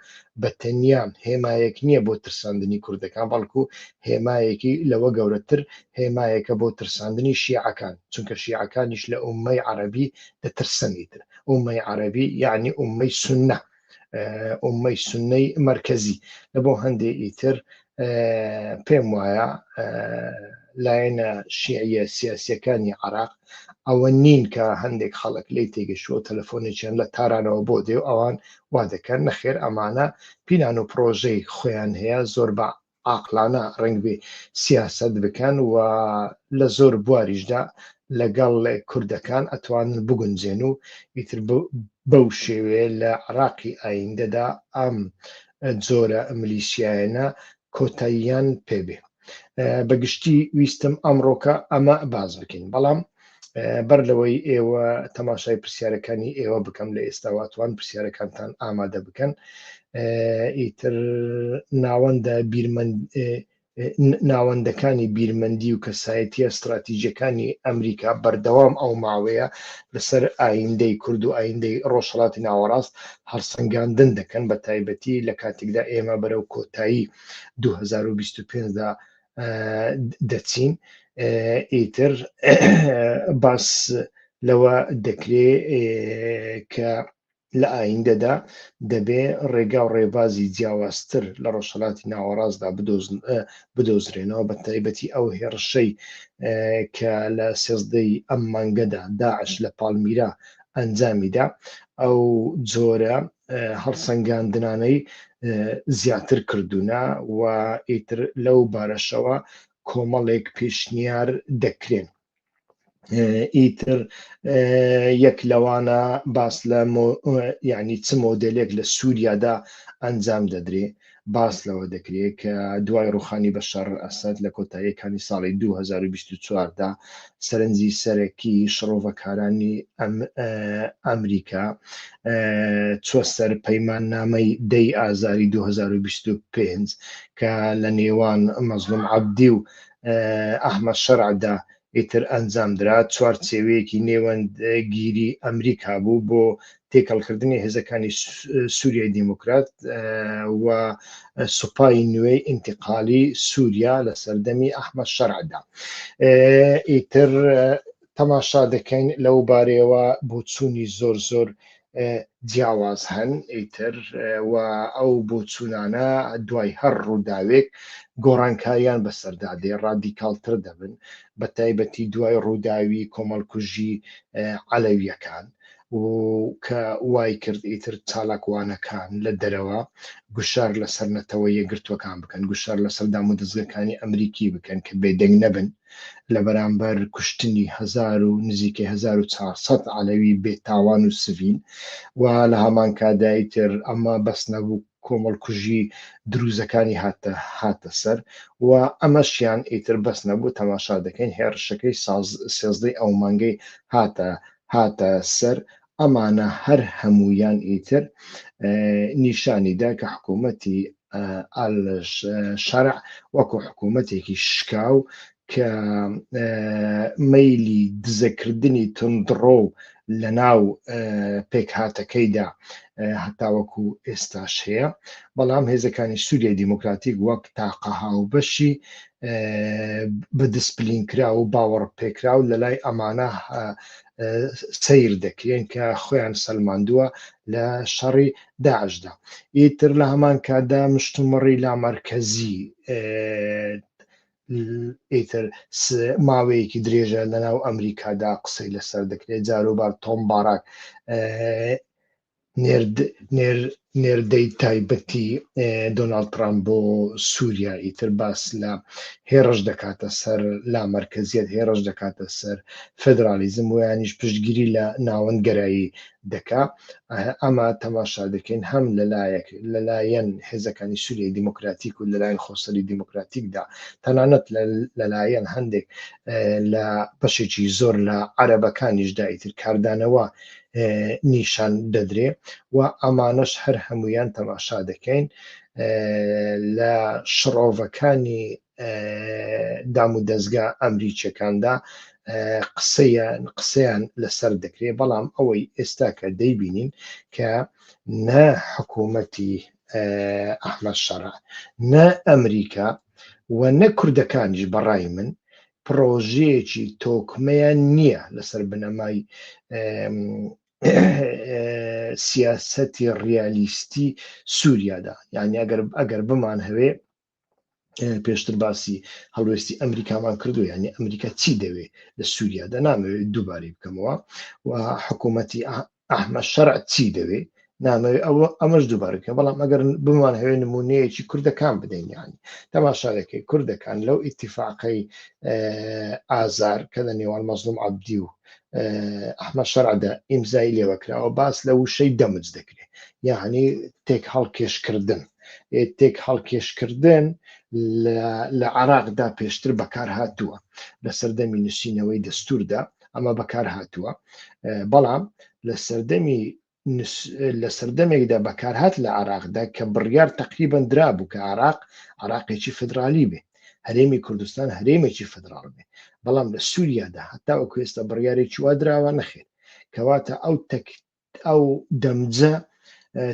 بە تەنیا هێمایەک نییە بۆ ترساندنی کوردەکان بەڵکو هێمایەکی لەوە گەورەتر هێمایەکە بۆ ترساندنی شیعەکان چونکە شیعەکانیش لە ئومەی عەرەبی دەترسنیتر ئومەی عەرەبی یعنی ئومەی سونە ئومەی سونەی مرکزی لە بۆ هەندێک ئیتر پێم وایە لایەنە شیعیە سیاسیەکانی عێراق ئەوە نین کە هەندێک خەڵک لی تێگەشتووە تەلەفۆنێکیان لە تارانەوە بۆ دێ و ئەوان وا دەکەن نەخێر ئەمانە پیلان و پرۆژەی خۆیان هەیە زۆر بە عاقلانە ڕنگ بێ سیاست بکەن و لە زۆر بواریشدا لەگەڵ کوردەکان ئەتوانن بگونجێن و ئیتر بەو شێوەیە لە عێراقی ئایندەدا ئەم جۆرە ملیشیایانە کۆتاییان پێبێ بەگشتی ویستم ئەمڕۆکە ئەمە باز بکەین بەڵام بەر لەوەی ئێوە تەماشای پرسیارەکانی ئێوە بکەم لە ئێستاواتوان پرسیارەکانتان ئامادە بکەن ئیتر ناوەندەکانی بیرمەندی و کەسایەتیە استراتیژیەکانی ئەمریکا بەردەوام ئەو ماوەیە لەسەر ئایندەی کورد و ئایندەی ڕۆژهەڵاتی ناوەڕاست هەڵسەنگاندن دەکەن بە تایبەتی لە کاتێکدا ئێمە بەرەو کۆتایی 2025دا دەچین ئیتر باس لەوە دەکرێت کە لە ئایندەدا دەبێ ڕێگا و ڕێبازی جیاوازتر لە ڕۆژهەڵاتی ناوەڕاستدا بدۆزرێنەوە بە تایبەتی ئەو هێرشەی کە لە سێزدەی ئەم مانگەدا داعش لە پاڵمیرا ئەنجامیدا ئەو جۆرە هەڵسەنگاندنانەی زیاتر کردوونە و ئیتر لەو بارەشەوە کۆمەڵێک پێشنیار دەکرێن ئیتر یەک لەوانە باس لە یعنی چ مۆدلێک لە سووریادا ئەنجام دەدرێ باس لەوە دەکرێت کە دوای ڕوخانی بەشەر ئەسەد لە کۆتاییەکانی ساڵی 2024دا سەرنجی سەرەکی شڕۆڤەکارانی ئەمریکا چوە سەر پەیماننامەی 10 ئازاری 2025 کە لە نێوان مەزلوم عەبدی و ئەحمەد شەرعدا ئیتر ئەنجام درا چوارچێوەیەکی نێوەندگیری ئەمریکا بوو بۆ تێکەڵکردنی هێزەکانی سووریای دیموکرات و سوپای نوێی ئینتیقالی سووریا لە سەردەمی ئەحمەد شەرعدا ئیتر تەماشا دەکەین لەو بارەیەوە بۆچوونی زۆر جیاواز هەن ئیتر و ئەو بۆچوونانە دوای هەر ڕووداوێک گۆڕانکاریان بەسەردادێ ڕادیکاڵتر دەبن بە تایبەتی دوای ڕووداوی کۆمەڵکوژی عەلەویەکان و کە وای کرد ئیتر چالاکوانەکان لە دەرەوە گوشار لەسەر نەتەوە یەکگرتوەکان بکەن گوشار لەسەر دام و دەستگاکانی ئەمریکی بکەن کە بێدەنگ نەبن لە بەرامبەر کوشتنی نزیکەی 1400 عەلەوی بێتاوان و سڤیل و لە هەمان کادا ئیتر ئەمە بەس نەبوو کۆمەڵکوژی دروزەکانی هاتە سەر و ئەمەشیان ئیتر بەس نەبوو تەماشا دەکەین هێرشەکەی 16 ئەو مانگەی هاتە سەر ئەمانە هەر هەموویان ئیتر نیشانیدا کە حکوومەتی شەرع وەکو حکوومەتێکی شکاو کە مەیلی دزەکردنی تندڕۆ لە ناو پێک هاتەکەیدا هەتاوەکو ئێستاش هەیە بەڵام هێزەکانی سووریای دیموکراتیک وەک تاقە هاوبەشی بە دسپلینکرا و باوەڕ پێکرا و لە لای ئەمانە سیر دەکرێن کە خۆیان سەلماندووە لە شەڕی داعشدا ئیتر لە هەمان کادا مشتومڕی لامەرکەزی ئیتر ماوەیەکی درێژە لەناو ئەمریکادا قسەی لەسەر دەکرێت جاروبار تۆم باراک نێردەی تایبەتی دۆناڵد ترامپ بۆ سووریا ئیتر باس لە هێرش دەکاتە سەر لامەرکەزیەت هێرش دەکاتە سەر فێدرالیزم و یانیش پشتگیری لە ناوەندگەرایی دەکا ئەمە تەماشا دەکەین هەم لەلایەن هێزەکانی سووریای دیموکراتیک و لەلایەن خۆسەری دیموکراتیکدا تەنانەت لەلایەن هەندێک لە بەشێکی زۆر لە عەرەبەکانیشدا ئیتر کاردانەوە نیشان دەدرێ و ئەمانەش هەر هەمویان تەماشا دەکەین لە شڕۆڤەکانی دام و دەستگا ئەمریکیەکاندا قسەیان لەسەر دەکرێت بەڵام ئەوەی ئێستا کە دەیبینین کە نە حکوومەتی ئەحمەد شەرع نە ئەمریکا و نە کوردەکانیش بەڕای من پرۆژەیەکی تۆکمەیان نییە لەسەر بنەمای سیاسەتی ڕیالیستی سووریادا یعنی ئەگەر بمان هەوێ پێشتر باسی هەڵوێستی ئەمریکامان کردو یعنی ئەمریکا چی دەوێت لە سووریادا نامەوێت دووبارەی بکەمەوە و حکوومەتی ئەحمەد شەرع چی دەوێت نامەوێت ئەمەش دووبارەکە بەڵام ئەگەر بمان هەوێ نمونەیەکی کوردەکان بدەین یانی تەماشا دەکەی کوردەکان لەو ئیتیفاقەی ئازار کە لە نێوان مەزلوم عەبدی و ئەحمەد شەرعدا ئیمزای لێوەکراوە باس لە وشەی دەمج دەکرێت یعنی تێک هەڵکێشکردن لە عێراقدا پێشتر بەکار هاتووە لە سەردەمی نووسینەوەی دەستوردا ئەمە بەکار هاتووە بەڵام لە سەردەمێکدا بەکارهات لە عێراقدا کە بڕیار تەقریبەن درابوو کە عێراقێکی فدرالی بێ هەرێمی کوردستان هەرێمێکی فدرال بێ بەڵام لە سووریادا هەتا وەکو ئێستا بڕیارێکی وا دراوە نەخێت کەواتە ئەو دەمجە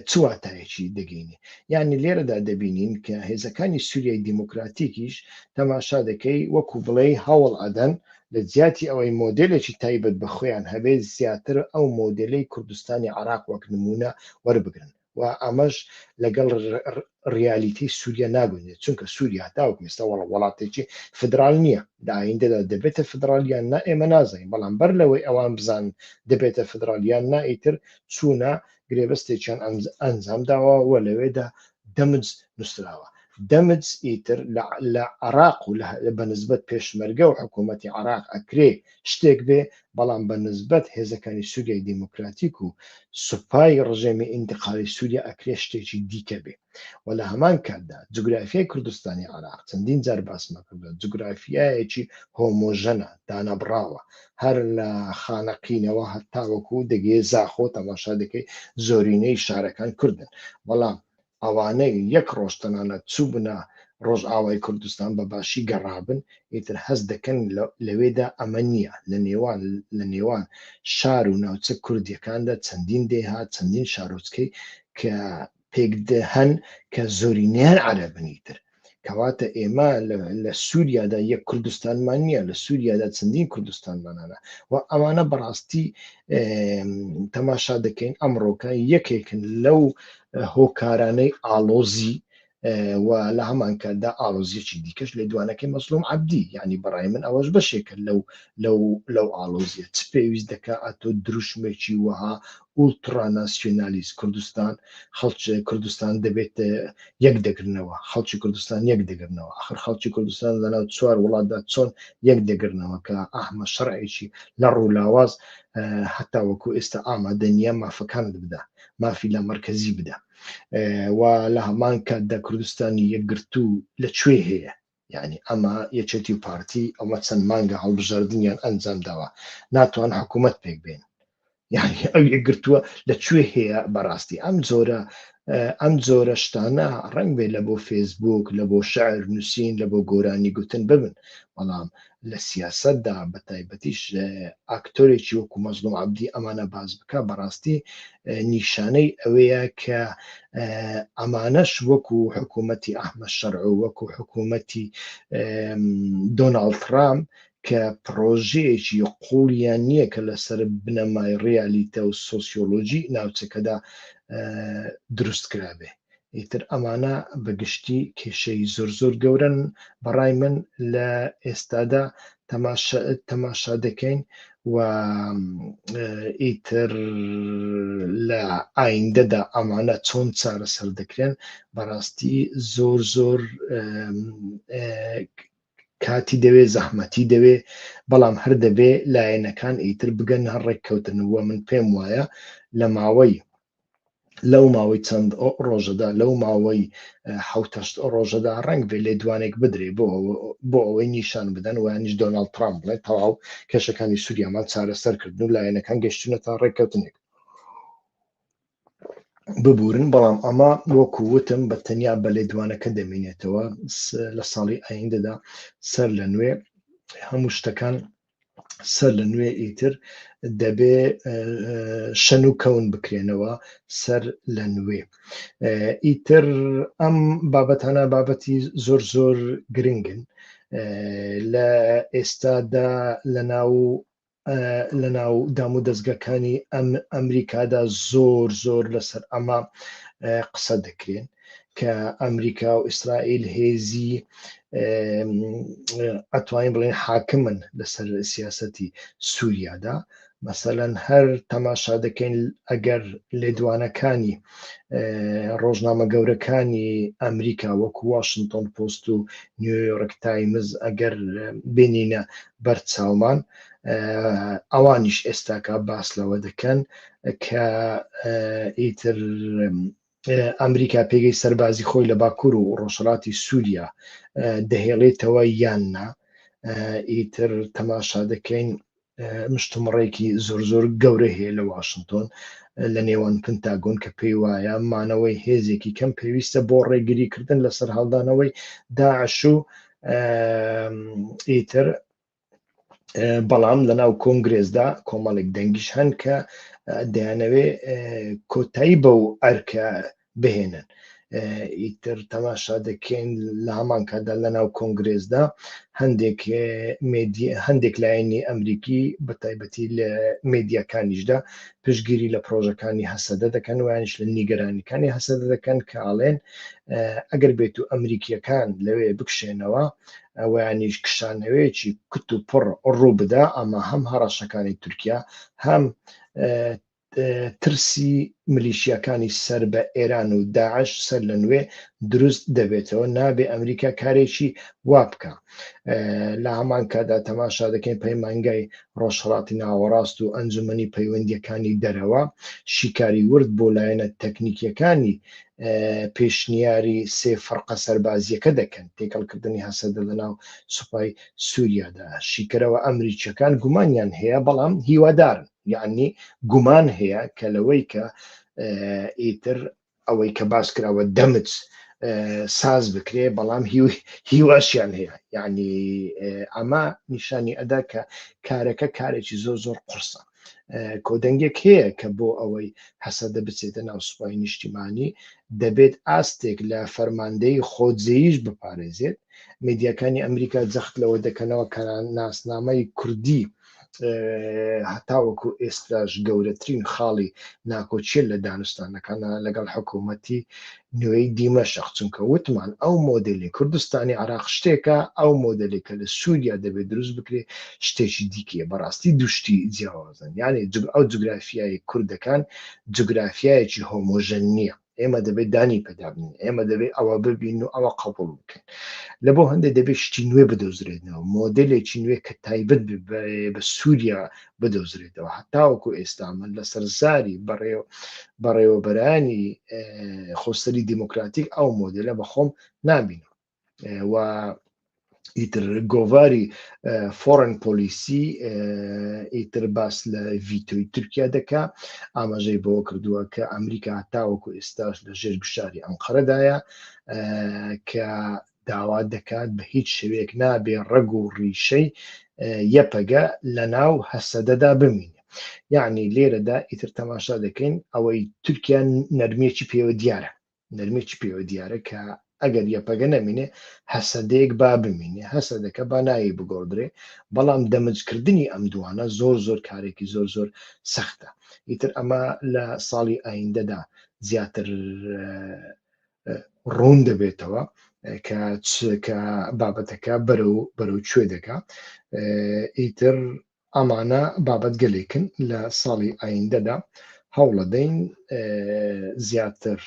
چواتایەکی دەگەینێ یعنی لێرەدا دەبینین کە هێزەکانی سووریای دیموکراتیکیش تەماشا دەکەی وەکو بڵێ هەوڵ ئەدەن لە جیاتی ئەوەی مۆدلێکی تایبەت بە خۆیان هەبێت زیاتر ئەو مۆدلەی کوردستانی عێراق وەک نمونە وەربگرن و ئەمەش لەگەڵ ڕیالیتی سووریا ناگونێت چونکە سووریا هەتاوەکو ئێستا وڵاتێکی فدرال نییە لە ئایندەدا دەبێتە فدرالیان نا ئێمە نازانین بەڵام بەر لەوەی ئەوان بزان دەبێتە فدرالیان نا ئیتر چوونە گرێبەستێکیان ئەنجام داوە وە لەوێدا دەمج نووسراوە دەمج ئیتر لە عراق و بەنسبەت پێشمەرگە و حکوومەتی عراق ئەکرێ شتێک بێ بەڵام بەنسبەت هێزەکانی سووریای دیموکراتیک و سوپای ڕژێمی ئینتقالی سووریا ئەکرێ شتێکی دیکە بێ و لە هەمان کاتدا جوگرافیای کوردستانی عراق چەندین جار باسمە کردووە جوگرافیایەکی هۆمۆژەنە دانەبراوە هەر لە خانەقینەوە هەتاوەکو دەگێ زاخۆ تەماشا دەکەی زۆرینەی شارەکان کوردن بەڵام ئەوانەی یەک ڕۆژ تەنانەت چوو بنە ڕۆژئاوای کوردستان بە باشی گەڕابن ئیتر هەست دەکەن لەوێدا ئەمە نییە لە نێوان شار و ناوچە کوردیەکاندا چەندین دێهات چەندین شارۆچکەی کە پێکدەهەن کە زۆرینیان عەرەبنیتر کەواتە ئێمە لە سووریادا یەک کوردستانمان نییە لە سووریادا چەندین کوردستانمانانە و ئەمانە بەڕاستی تەماشا دەکەین ئەمڕۆکە یەکێکن لەو هۆکارانەی ئاڵۆزی و لە هەمان کاتدا ئاڵۆزیەکی دیکەش لە دوانەکەی مەسلوم عەبدی یعنی بەڕای من ئەوەش بەشێکە لەو ئاڵۆزیە چ پێویست دەکا ئەتۆ دروشمێکی وەها ئولتراناسیۆنالیست کوردستان خەڵکی کوردستان دەبێت یەک دەگرنەوە خەڵکی کوردستان یەک دەگرنەوە ئاخر خەڵکی کوردستان لەناو چوار وڵاتدا چۆن یەک دەگرنەوە کە ئاحمە شەرعێکی لە ڕوولاواز هەتا وەکو ئێستا ئامادە نییە مافەکانت بدە مافی لە مەرکەزی بدە و لە هەمان کاتدا کوردستانی یەکگرتو لەکوێ هەیە یعنی ئەمە یەکێتی و پارتی ئەمە چەند مانگە هەڵبژاردنیان ئەنجام داوە ناتوان حکوومەت پێک بێن یعنی ئەو یەکگرتووە لەکوێ هەیە بەڕاستی ئەم جۆرە شتانە ڕەنگ بێ لە بۆ فێسبوک لە بۆ شەعر نووسین لە بۆ گۆرانی گوتن ببن بەڵام لە سیاسەتدا بە تایبەتیش ئاکتۆرێکی وەکو مەزلوم عەبدی ئەمانە باز بکە بەڕاستی نیشانەی ئەوەیە کە ئەمانەش وەکو حکوومەتی ئەحمە شەرع و وەکو حکوومەتی دۆناڵد ترامپ کە پرۆژەیەکی قوڵیان نییە کە لەسەر بنەمای ڕیالیتە و سۆسیۆلۆژی ناوچەکەدا دروست کرابێ ئیتر ئەمانە بەگشتی کێشەی زۆر گەورن بەڕای من لە ئێستادا تەماشا دەکەین و ئیتر لە ئایندەدا ئەمانە چۆن چارەسەر دەکرێن بەڕاستی زۆر کاتی دەوێ زەحمەتی دەوێ بەڵام هەر دەبێ لایەنەکان ئیتر بگەن هەر ڕێککەوتنەوە من پێم وایە لەو ماوەی چەند ڕۆژەدا لەو ماوەی حوتەشت ڕۆژەدا ڕەنگ بێ لێدوانێک بدرێ بۆ ئەوەی نیشان بدەن و یانیش دۆناڵد ترامپ بڵێ تەواو کێشەکانی سووریامان چارەسەرکردن و لایەنەکان گەشتونە تا ڕێککەوتنێک ببورن بەڵام ئەمە وەکووتم بە تەنیا بە لێدوانەکە دەمێنێتەوە لە ساڵی ئایندەدا سەر لە نوێ هەموو شتەکان سەر لە نوێ ئیتر دەبێ شەن و کەون بکرێنەوە سەر لە نوێ ئیتر ئەم بابەتانە بابەتی زۆر گرنگن لە ئێستادا لە ناو دام و دەستگاکانی ئەمریکادا زۆر لەسەر ئەمە قسە دەکرێن کە ئەمریکا و ئیسرائیل هێزی ئەتوانین بڵێن حاکمن لەسەر سیاسەتی سووریادا مەسەلەن هەر تەماشا دەکەین ئەگەر لێدوانەکانی ڕۆژنامە گەورەکانی ئەمریکا وەکو واشنتن پۆست و نیویۆرک تایمز ئەگەر بینینە بەرچاومان ئەوانیش ئێستاکە باس لەوە دەکەن کە ئیتر ئەمریکا پێگەی سەربازی خۆی لە باکوور و ڕۆژهەڵاتی سووریا دەهێڵێتەوە یاننا ئیتر تەماشا دەکەین مشتومڕێکی زۆر گەورە هەیە لە واشنتۆن لە نێوان پنتاگۆن کە پێی وایە مانەوەی هێزێکی کەم پێویستە بۆ ڕێگریکردن لەسەر هەڵدانەوەی داعش و ئیتر بەڵام لەناو کۆنگرێزدا کۆمەڵێک دەنگیش هەن کە دەیانەوێ کۆتایی بەو ئەرکە بهێنن ئیتر تەماشا دەکەین لە هەمان کاتدا لەناو کۆنگرێزدا هەندێک لایەنی ئەمریکی بە تایبەتی لە مێدیاکانیشدا پشتگیری لە پرۆژەکانی هەسەدە دەکەن ویانش لە نیگەرانیەکانی هەسەدە دەکەن کە ئاڵێن ئەگەر بێت و ئەمریکیەکان لەوێ بکشێنەوە ئەویانیش کشانەوەیەکی کت و پڕ ڕوو بدا ئەمە هەم هەڕەشەکانی تورکیا هەم ترسی ملیشیەکانی سەر بە ئێران و داعش سەر لە نوێ دروست دەبێتەوە نابێ ئەمریکا کارێکی وا بکە لە هەمان کادا تەماشا دەکەین پەیمانگای ڕۆژهەڵاتی ناوەڕاست و ئەنجومەنی پەیوەندیەکانی دەرەوە شیکاری ورد بۆ لایەنە تەکنیکیەکانی پێشنیاری سێ فەرقە سەربازیەکە دەکەن تێکەڵکردنی هەسەدە لەناو سوپای سووریادا شیکەرەوە ئەمریکیەکان گومانیان هەیە بەڵام هیوادارن یعنی گومان هەیە کە لەوەی کە ئیتر ئەوەی کە باس کراوە دەمج ساز بکرێ بەڵام هیواشیان هەیە یعنی ئەمە نیشانی ئەدا کە کارەکە کارێکی زۆر قورسە کۆدەنگێک هەیە کە بۆ ئەوەی هەسەدە بچێتە ناو سوپای نیشتیمانی دەبێت ئاستێک لە فەرماندەی خۆجێیش بپارێزێت میدیاکانی ئەمریکا جەخت لەوە دەکەنەوە کە ناسنامەی کوردی هەتاوەکو ئێستاش گەورەترین خاڵی ناکۆچیە لە دانوستانەکانە لەگەڵ حکوومەتی نوێی دیمەشق چونکە وتمان ئەو مۆدلی کوردستانی عراق شتێکە ئەو مۆدلێکە لە سووریا دەبێت دروست بکرێ شتێکی دیکە بەڕاستی دوشتی جیاوازن یعنی ئەو جوگرافیای کوردەکان جوگرافیایەکی هۆمۆژەن نییە ئێمە دەبێت دانی پەدابین ئێمە دەبێت ئەوە ببین و ئەوە قبول بکەین لە بۆ هەندێک دەبێت شتی نوێ بدۆزرێتەوە مۆدلێکی نوێ کە تایبەت بە سووریا بدۆزرێتەوە هەتاوەکو ئێستا من لە سەرزاری بەڕێوەبەرانی خۆسەری دیموکراتیک ئەو مۆدلە بەخۆم نابینم و ئیتر گۆڤاری فۆرن پۆلیسی ئیتر باس لە ڤیتۆی تورکیا دەکا ئاماژەی بۆ کردووە کە ئەمریکا هەتاوەکو ئێستاش لە ژێر بشاری ئەنقەرەدایە کە داوا دەکات بە هیچ شێوەیەک نابێ ڕەگ و ڕیشەی یەپەگە لە ناو هەسەدەدا بمینێ یعنی لێرەدا ئیتر تەماشا دەکەین ئەوەی تورکیا نەرمێکی پێوە دیارە کە ئەگەر یەپەگە نەمینێ هەسەدەیەک با بمینێ هەسەدەکە با نایی بگۆڕدرێ بەڵام دەمجکردنی ئەم دوانە زۆر کارێکی زۆر سەختە ئیتر ئەمە لە ساڵی ئایندەدا زیاتر ڕوون دەبێتەوە کە بابەتەکە بەرەو کوێ دەکا ئیتر ئەمانە بابەت گەلێکن لە ساڵی ئایندەدا هەوڵەدەین زیاتر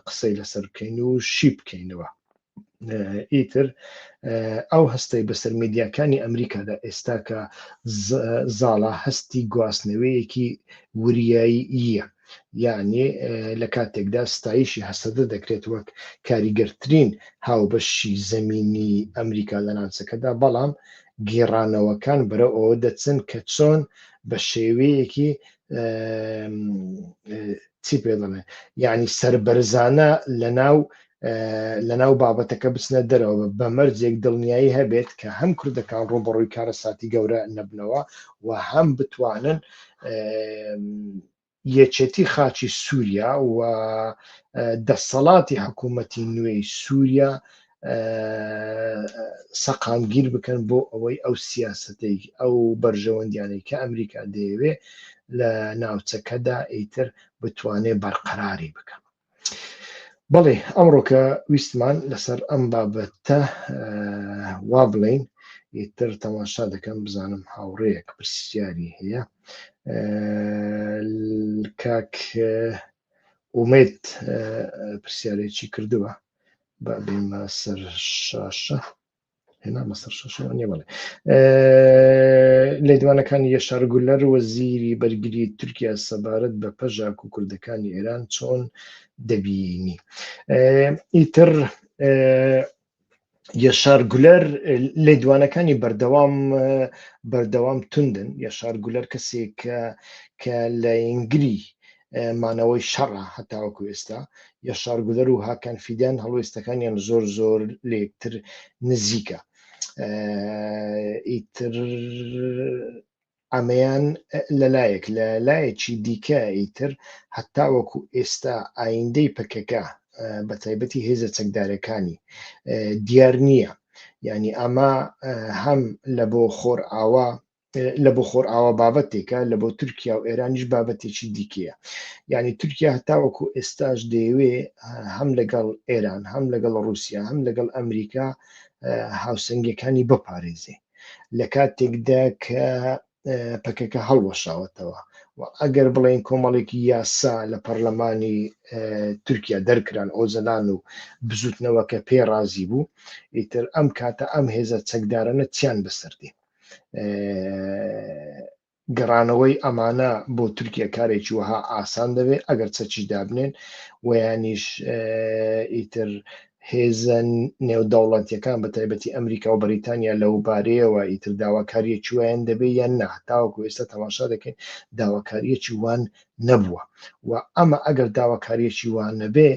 قسەی لەسەر بکەین و شی بکەینەوە ئیتر ئەو هەستەی بەسەر میدیاکانی ئەمریکادا ئێستا کە زاڵە هەستی گواستنەوەیەکی وریاییە یعنی لە کاتێکدا ستایشی هەسەدە دەکرێت وەک کاریگەرترین هاوبەشی زەمینی ئەمریکا لە ناوچەکەدا بەڵام گێڕانەوەکان بەرەو ئەوە دەچن کە چۆن بە شێوەیەکی چی پێ دەڵێ یعنی سەربەرزانە لەناو بابەتەکە بچنە دەرەوە بە مەرجێک دڵنیایی هەبێت کە هەم کوردەکان ڕۆبەڕووی کارە ساتی گەورە نەبنەوە و هەم بتوانن یەکێتی خاچی سووریا و دەسەڵاتی حکوومەتی نوێی سووریا سەقامگیر بکەن بۆ ئەوەی ئەو سیاسەتەی ئەو بەرژەوەندیانەی کە ئەمریکا دەیەوێ لە ناوچەکەدا ئیتر بتوانێت بەرقەراری بکەن بەڵێ ئەمڕۆکە ویستمان لەسەر ئەم بابەتە وا بڵین ئیتر تەماشا دەکەم بزانم هاوڕێیەک پرسیاری هەیە کاک ئومێد پرسیارێکی کردووە بابێمە سەر شاشە هێنامە سەر شاشەوە بڵێ لێدوانەکانی یەشار گولەر وەزیری بەرگری تورکیا سەبارەت بە پەژاک و کوردەکانی ئێران چۆن دەبینی ئیتر یەشار گولەر لێدوانەکانی بەردەوام توندن یەشار گولەر کەسێک کە لە ئینگری مانەوەی شەڕە هەتاوەکو ئێستا یەشار گولەر و هاکان فیدان هەڵوێستەکانیان زۆر لە یەکتر نزیکە ئیتر ئەمەیان لەلایەکی دیکە ئیتر هەتاوەکو ئێستا ئایندەی پەکەکە بە تایبەتی هێزە چەکدارەکانی دیار نییە یعنی ئەمە هەم لە بۆ خۆر ئاوا بابەتێکە لە بۆ تورکیا و ئێرانیش بابەتێکی دیکەیە یعنی تورکیا هەتاوەکو ئێستاش دەیەوێ هەم لەگەڵ ئێران هەم لەگەڵ رووسیا هەم لەگەڵ ئەمریکا هاوسەنگەکانی بپارێزێ لە کاتێکدا کە پەکەکە هەڵوەشاوەتەوە ئەگەر بڵێن کۆمەڵێکی یاسا لە پەرلەمانی تورکیا دەرکران ئۆزەلان و بزوتنەوەکە پێ رازی بوو ئیتر ئەم کاتە ئەم هێزە چەکدارانە چیان بەسەردی گەڕانەوەی ئەمانە بۆ تورکیا کارێکی وەها ئاسان دەبێت ئەگەر چەکیش دابنێن ویانیش ئیتر هێزە نێودەوڵەتیەکان بە تایبەتی ئەمریکا و بەریتانیا لەو بارەیەوە ئیتر داواکاریەکی ویان دەبێت یان نه تاوەکو ئێستا تەماشا دەکەین داواکاریەکی وان نەبووە و ئەمە ئەگەر داواکاریەکی وان نەبێ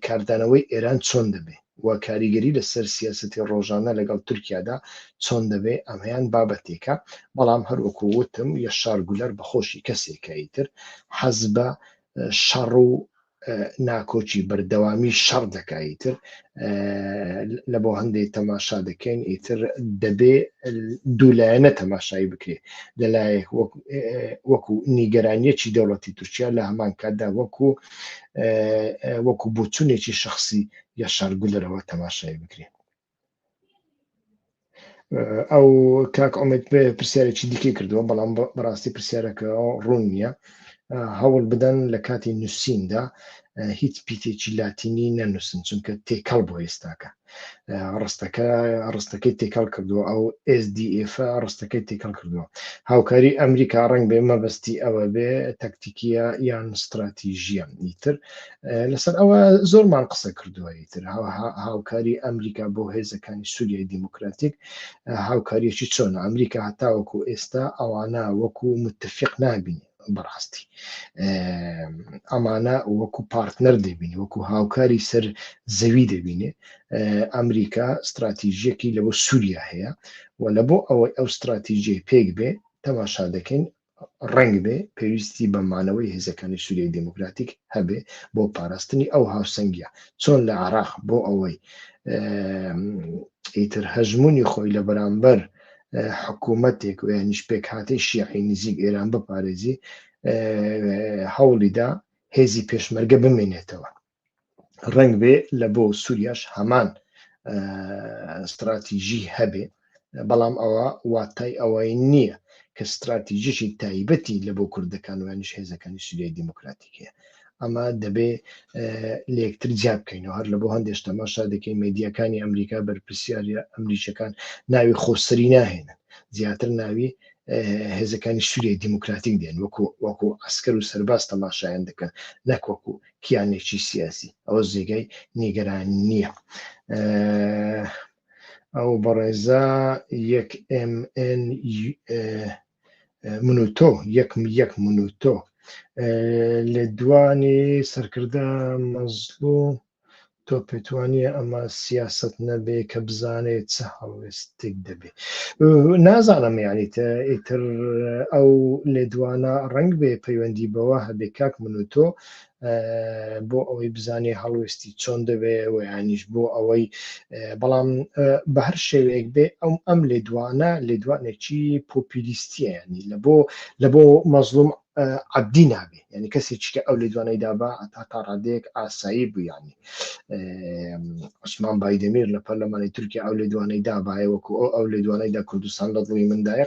کاردانەوەی ئێران چۆن دەبێت و کاریگەری لەسەر سیاسەتی ڕۆژانە لەگەڵ تورکیادا چۆن دەبێ ئەمەیان بابەتێکە بەڵام هەروەکو وتم یەشار گولەر بەخۆشی کەسێکە ئیتر حەز بە شەڕ و ناکۆچی بەردەوامی شەڕ دەکا ئیتر لە بۆ هەندێک تەماشا دەکەین ئیتر دەبێ دوولایەنە تەماشایی بکرێت لەلایەک وەکو نیگەرانیەکی دەوڵەتی تورکیا لە هەمان کاتدا وەکو بۆچوونێکی شخصی یەشار گولەرەوە تەماشای بکرێت ئەو کاک ئۆمێد پرسیارێکی دیکەی کردووە بەڵام بەڕاستی پرسیارەکە ڕوون نییە هەوڵ بدەن لە کاتی نووسیندا هیچ پیتێکی لاتینی نەنووسن چونکە تێکەڵ بۆ ئێستاکە ڕستەکەی تێکەڵ کردووە ئەو SDF ڕستەکەی تێکەڵ کردووە هاوکاری ئەمریکا ڕەنگ بێ مەبەستی ئەوە بێ تەکتیکیە یان استراتیژیە ئیتر لەسەر ئەوە زۆرمان قسە کردووە ئیتر هاوکاری ئەمریکا بۆ هێزەکانی سووریای دیموکراتیک هاوکاریەکی چۆنە ئەمریکا هەتاوەکو ئێستا ئەوانە وەکو متفق نابینی بەڕاستی ئەمانە وەکو پارتنەر دەبینی وەکو هاوکاری سەر زەوی دەبینێ ئەمریکا استراتیژیەکی لەبۆ سووریا هەیە و لە بۆ ئەوەی ئەو استراتیژیە پێک بێ تەماشا دەکەین ڕنگ بێ پێویستی بەمانەوەی هێزەکانی سووریای دیموکراتیک هەبێ بۆ پاراستنی ئەو هاوسەنگیە چۆن لە عێراق بۆ ئەوەی ئیتر هەژمونی خۆی لە بەرامبەر حکوومەتێک و یانیش پێک هااتەی شیعی نزیک ئێران بپارێزی هەوڵیدا هێزی پێشمەرگە بمێنێتەوە ڕنگ بێ لە بۆ سووریاش هەمان استراتیژی هەبێ بەڵام ئەوە واتای ئەوەی نییە کە استراتیژیشی تایبەتی لە بۆ کوردەکان و یانیش هێزەکانی سووریای دیموکراتیکەیە ئەمە دەبێ لە یەکتر جیا بکەینەوە هەر لە بۆ هەندێک تەماشا دەکەین مێدیەکانی ئەمریکا بەرپرسیاری ئەمریکیەکان ناوی خۆسەری ناهێنن زیاتر ناوی هێزەکانی سووریای دیموکراتیک دێن وەکو ئەسکەر و سەرباز تەماشایان دەکەن نەک وەکو کیانێکی سیاسی ئەوە جێگای نیگەران نییە ئەو بەڕێزا یەک MN منوتۆ یەک منوتۆ لە دوانی سەرکردە مەزلوم تۆ پێتوانیە ئەمە سیاست نەبێ کە بزانێت چه هەڵوێستێک دەبێت نازانم یانیتە ئیتر ئەو لێدوانە ڕنگ بێ پەیوەندی بەوە هەبێ کاک منوتۆ بۆ ئەوەی بزانێ هەڵوێستی چۆن دەبێ و یانیش بۆ ئەوەی بەڵام بە هەر شێوەیەک بێ ئەم لێدوانێکی پۆپیلیستیە ینی لە بۆ مەزلوم عەبدی نابێ ینی کەسێکی کە ئەو لێدوانەی دابا تا ڕادەیەک ئاسایی بوویانی عوسمان بایدەمیر لە پەرلەمانی تورکیا ئەو لێدوانەی دابایە وەکو ئەو لێدوانەیدا کوردستان لە دڵی مندایە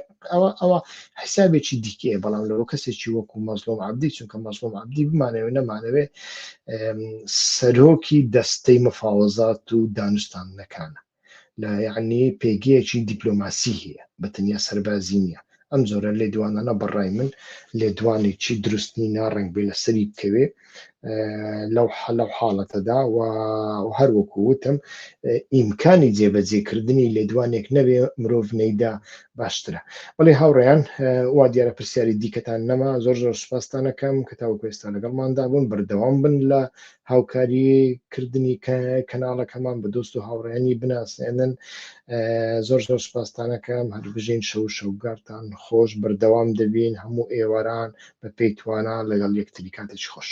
ئەوە حسابێکی دیکەیە بەڵام لەوە کەسێکی وەکو مەزلوم عەبدی چونکە مەزلوم عەبدی بمانەوێ نەمانەوێ سەرۆکی دەستەی مفاوەزات و دانوستانەکانە لە یعنی پێگەیەکی دیپلۆماسی هەیە بەتەنیا سەربازی نییە ئەم جۆرە لێدوانانە بەڕای من لێدوانێکی دروستنی ناڕنگ بێ لەسەری بکەوێ لەو حاڵەتەدا و هەروەکو وتم ئیمکانی جێبەجێکردنی لێدوانێک نەبێ مرۆڤ نەیدا باشترە بەڵێ هاوڕێیان وا دیارە پرسیاری دیکەتان نەما زۆر سوپاستانەکەم کە تاوەکو ئێستا لەگەڵماندا بوون بەردەوام بن لە هاوکاریکردنی کەناڵەکەمان بە دۆست و هاوڕێیانی بناسێنن زۆر سوپاستانەکەم هەربژین شەوگارتان خۆش بەردەوام دەبین هەموو ئێواران بە پێی توانە لەگەڵ یەکتری کاتێکی خۆش